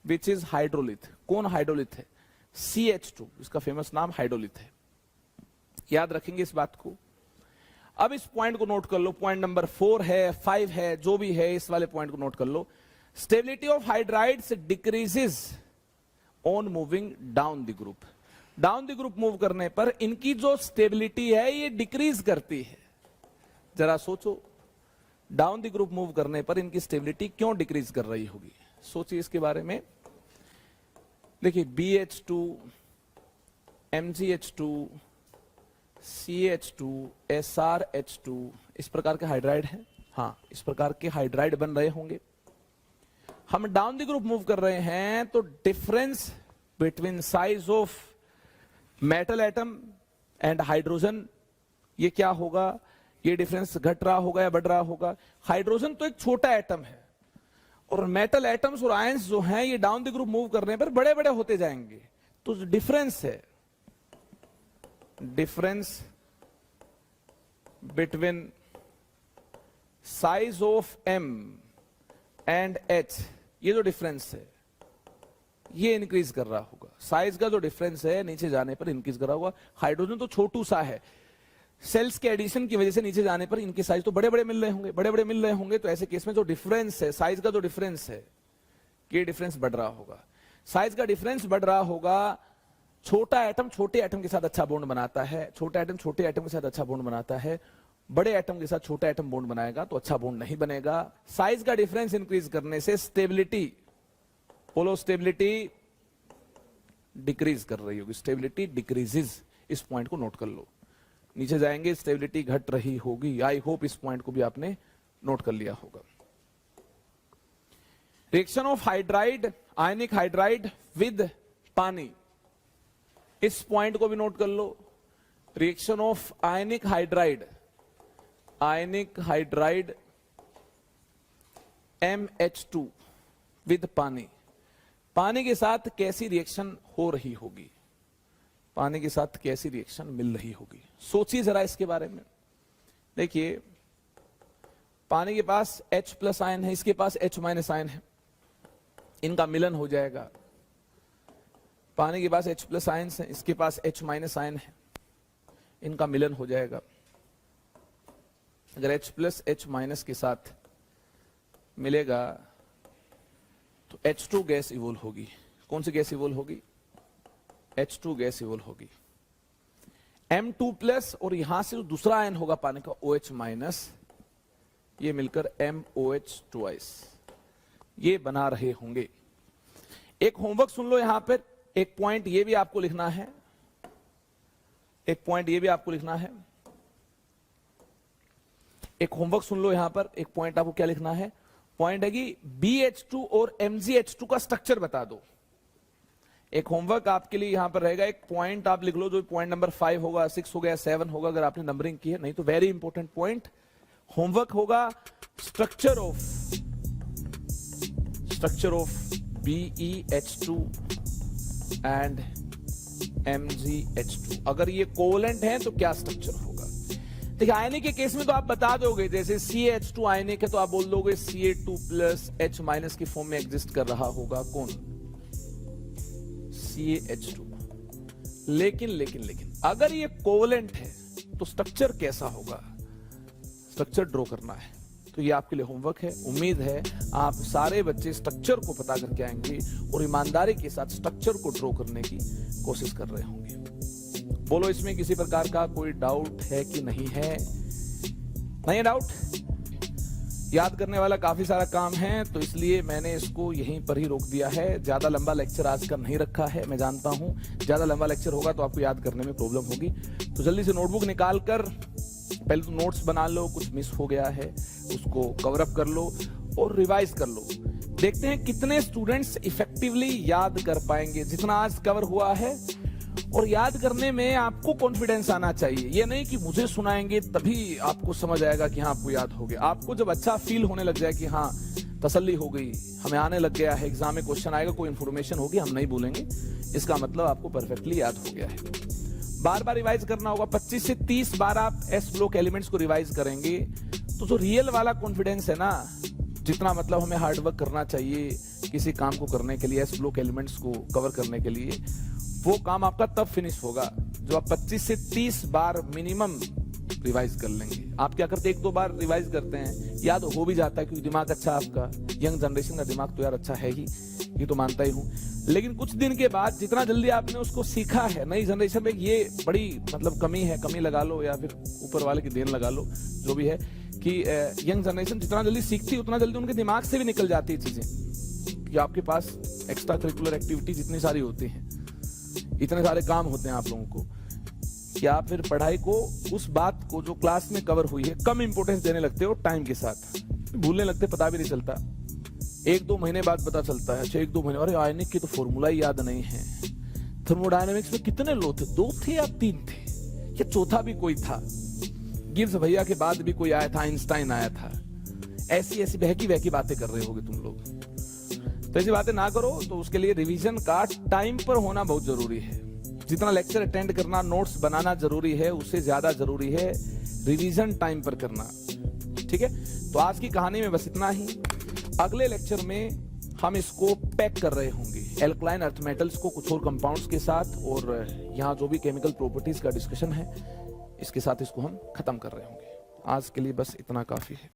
which is hydrolith, कौन हाइड्रोलिथ है? CH2, इसका फेमस नाम हाइड्रोलिथ है। याद रखेंगे इस बात को। अब इस पॉइंट को नोट कर लो, पॉइंट नंबर 4 है, 5 है, जो भी है, इस वाले पॉइंट को नोट कर लो। Stability of hydrides decreases on moving down the group. Down the group move करने पर इनकी जो स्टेबिलिटी है ये डिक्रीज करती है। जरा सोचो, डाउन द ग्रुप मूव करने पर इनकी स्टेबिलिटी क्यों डिक्रीज कर रही होगी, सोचिए इसके बारे में। देखिए BH2 MgH2 CH2 SrH2 इस प्रकार के हाइड्राइड हैं। हाँ, इस प्रकार के हाइड्राइड बन रहे होंगे। हम डाउन द ग्रुप मूव कर रहे हैं तो difference between size of metal atom and hydrogen, ये क्या होगा, ये डिफरेंस घट रहा होगा या बढ़ रहा होगा। हाइड्रोजन तो एक छोटा एटम है और मेटल एटम्स और आयंस जो हैं ये डाउन द ग्रुप मूव करने पर बड़े बड़े होते जाएंगे। तो जो डिफरेंस है, difference between size of M and H, ये जो डिफरेंस है ये इंक्रीज कर रहा होगा। साइज का जो डिफरेंस है नीचे जाने पर इंक्रीज कर रहा होगा। हाइड्रोजन तो छोटू सा है, सेल्स के एडिशन की वजह से नीचे जाने पर इनके साइज तो बड़े बड़े मिल रहे होंगे, बड़े बड़े मिल रहे होंगे। तो ऐसे केस में जो डिफरेंस है, साइज का जो डिफरेंस है, ये डिफरेंस बढ़ रहा होगा। साइज का डिफरेंस बढ़ रहा होगा। छोटा एटम छोटे एटम के साथ अच्छा बॉन्ड बनाता है, छोटा एटम छोटे एटम के साथ अच्छा बॉन्ड बनाता है। बड़े एटम के साथ छोटा एटम बॉन्ड बनाएगा तो अच्छा बॉन्ड नहीं बनेगा। साइज का डिफरेंस इंक्रीज करने से स्टेबिलिटी, बोलो, स्टेबिलिटी डिक्रीज कर रही होगी। स्टेबिलिटी डिक्रीजेस, इस पॉइंट को नोट कर लो। नीचे जाएंगे स्टेबिलिटी घट रही होगी। आई होप इस पॉइंट को भी आपने नोट कर लिया होगा। Reaction of hydride, ionic hydride with पानी, इस पॉइंट को भी नोट कर लो। Reaction of ionic hydride, ionic hydride MH2 with पानी, पानी के साथ कैसी रिएक्शन हो रही होगी, पानी के साथ कैसी रिएक्शन मिल रही होगी। सोचिए जरा इसके बारे में। देखिए पानी के पास H प्लस आयन है, इसके पास H माइनस आयन है, इनका मिलन हो जाएगा। पानी के पास H प्लस आयन है, इसके पास H माइनस आयन है, इनका मिलन हो जाएगा। अगर H प्लस H माइनस के साथ मिलेगा तो H2 गैस इवोल्व होगी। कौन सी गैस इवोल्व होगी? H2 गैस इवोल्व होगी। M2 प्लस और यहां से जो दूसरा आयन होगा पानी का OH माइनस, ये मिलकर MOH ट्वाइस ये बना रहे होंगे। एक होमवर्क सुन लो यहां पर, एक पॉइंट ये भी आपको लिखना है, एक पॉइंट ये भी आपको लिखना है। एक होमवर्क सुन लो यहां पर, एक पॉइंट आपको क्या लिखना है? पॉइंट है कि BH2 और MgH2 का स्ट्रक्चर बता दो। एक होमवर्क आपके लिए यहां पर रहेगा, एक पॉइंट आप लिख लो, जो पॉइंट नंबर 5 होगा, 6 होगा, 7 होगा अगर आपने नंबरिंग की है, नहीं तो वेरी इंपॉर्टेंट पॉइंट होमवर्क होगा। Structure of BeH2 and MgH2, अगर ये कोवेलेंट है तो क्या स्ट्रक्चर होगा? देखिए आयनिक के केस में तो आप बता दोगे, जैसे CH2 आयनिक है तो आप बोल दोगे Ca2 प्लस H माइनस की फॉर्म में एग्जिस्ट कर रहा होगा। कौन? CaH2। लेकिन अगर ये कोवेलेंट है तो स्ट्रक्चर कैसा होगा? स्ट्रक्चर ड्रॉ करना है। तो ये आपके लिए होमवर्क है। उम्मीद है आप सारे बच्चे स्ट्रक्चर को पता करके आएंगे और ईमानदारी के साथ स्ट्रक्चर को ड्रॉ करने की कोशिश कर रहे होंगे। बोलो इसमें किसी प्रकार का कोई डाउट है कि नहीं है? नहीं है डाउट? याद करने वाला काफी सारा काम है, तो इसलिए मैंने इसको यहीं पर ही रोक दिया है। ज्यादा लंबा लेक्चर आज का नहीं रखा है, मैं जानता हूं ज्यादा लंबा लेक्चर होगा तो आपको याद करने में प्रॉब्लम होगी। तो जल्दी से नोटबुक निकाल कर पहले तो नोट्स बना लो, कुछ मिस हो गया है उसको कवर अप कर लो और रिवाइज कर लो। देखते हैं कितने स्टूडेंट्स इफेक्टिवली याद कर पाएंगे जितना आज कवर हुआ है। और याद करने में आपको कॉन्फिडेंस आना चाहिए, ये नहीं कि मुझे सुनाएंगे तभी आपको समझ आएगा कि हाँ आपको याद हो गया। आपको जब अच्छा फील होने लग जाए कि हाँ तसल्ली हो गई, हमें आने लग गया है, एग्जाम में क्वेश्चन आएगा, कोई इंफॉर्मेशन होगी, हम नहीं भूलेंगे, इसका मतलब आपको परफेक्टली याद हो गया है। बार बार रिवाइज करना होगा। 25 से 30 बार आप एस ब्लॉक एलिमेंट्स को रिवाइज करेंगे तो जो रियल वाला कॉन्फिडेंस है ना, जितना मतलब हमें हार्डवर्क करना चाहिए किसी काम को करने के लिए, एस ब्लॉक एलिमेंट्स को कवर करने के लिए, वो काम आपका तब फिनिश होगा जो आप 25 से 30 बार मिनिमम रिवाइज कर लेंगे। आप क्या करते हैं, 1-2 बार रिवाइज करते हैं, याद हो भी जाता है क्योंकि दिमाग अच्छा आपका, यंग जनरेशन का दिमाग तो यार अच्छा है ही, ये तो मानता ही हूं। लेकिन कुछ दिन के बाद जितना जल्दी आपने उसको सीखा है, नई जनरेशन में ये बड़ी मतलब कमी है, कमी लगा लो या फिर ऊपर वाले की देन लगा लो, जो भी है, कि यंग जनरेशन जितना जल्दी सीखती है उतना जल्दी उनके दिमाग से भी निकल जाती है चीजें। कि आपके पास एक्स्ट्रा करिकुलर एक्टिविटी जितनी सारी होती हैं, इतने सारे काम होते हैं आप लोगों को, कि आप फिर पढ़ाई को, उस बात को जो क्लास में कवर हुई है, कम इंपोर्टेंस देने लगते हो, टाइम के साथ भूलने लगते, पता भी नहीं चलता। 1-2 महीने बाद पता चलता है, अच्छा 1-2 महीने, अरे आयनिक की तो फॉर्मूला ही याद नहीं है। थर्मोडायनेमिक्स में कितने लॉ थे? 2 थे या 3 थे या चौथा भी कोई था? गिब्स भैया के बाद भी कोई आया था, आइंस्टाइन आया था। ऐसी बहकी बहकी बातें कर रहे होगे तुम लोग। तो ऐसी बातें ना करो। तो उसके लिए रिवीजन का टाइम पर होना बहुत जरूरी है। जितना लेक्चर अटेंड करना, नोट्स बनाना जरूरी है, उससे ज्यादा जरूरी है रिवीजन टाइम पर करना। ठीक है, तो आज की कहानी में बस इतना ही। अगले लेक्चर में हम इसको पैक कर रहे होंगे, एल्कलाइन अर्थ मेटल्स को कुछ और कंपाउंड्स के साथ, और यहाँ जो भी केमिकल प्रॉपर्टीज का डिस्कशन है इसके साथ इसको हम खत्म कर रहे होंगे। आज के लिए बस इतना काफी है।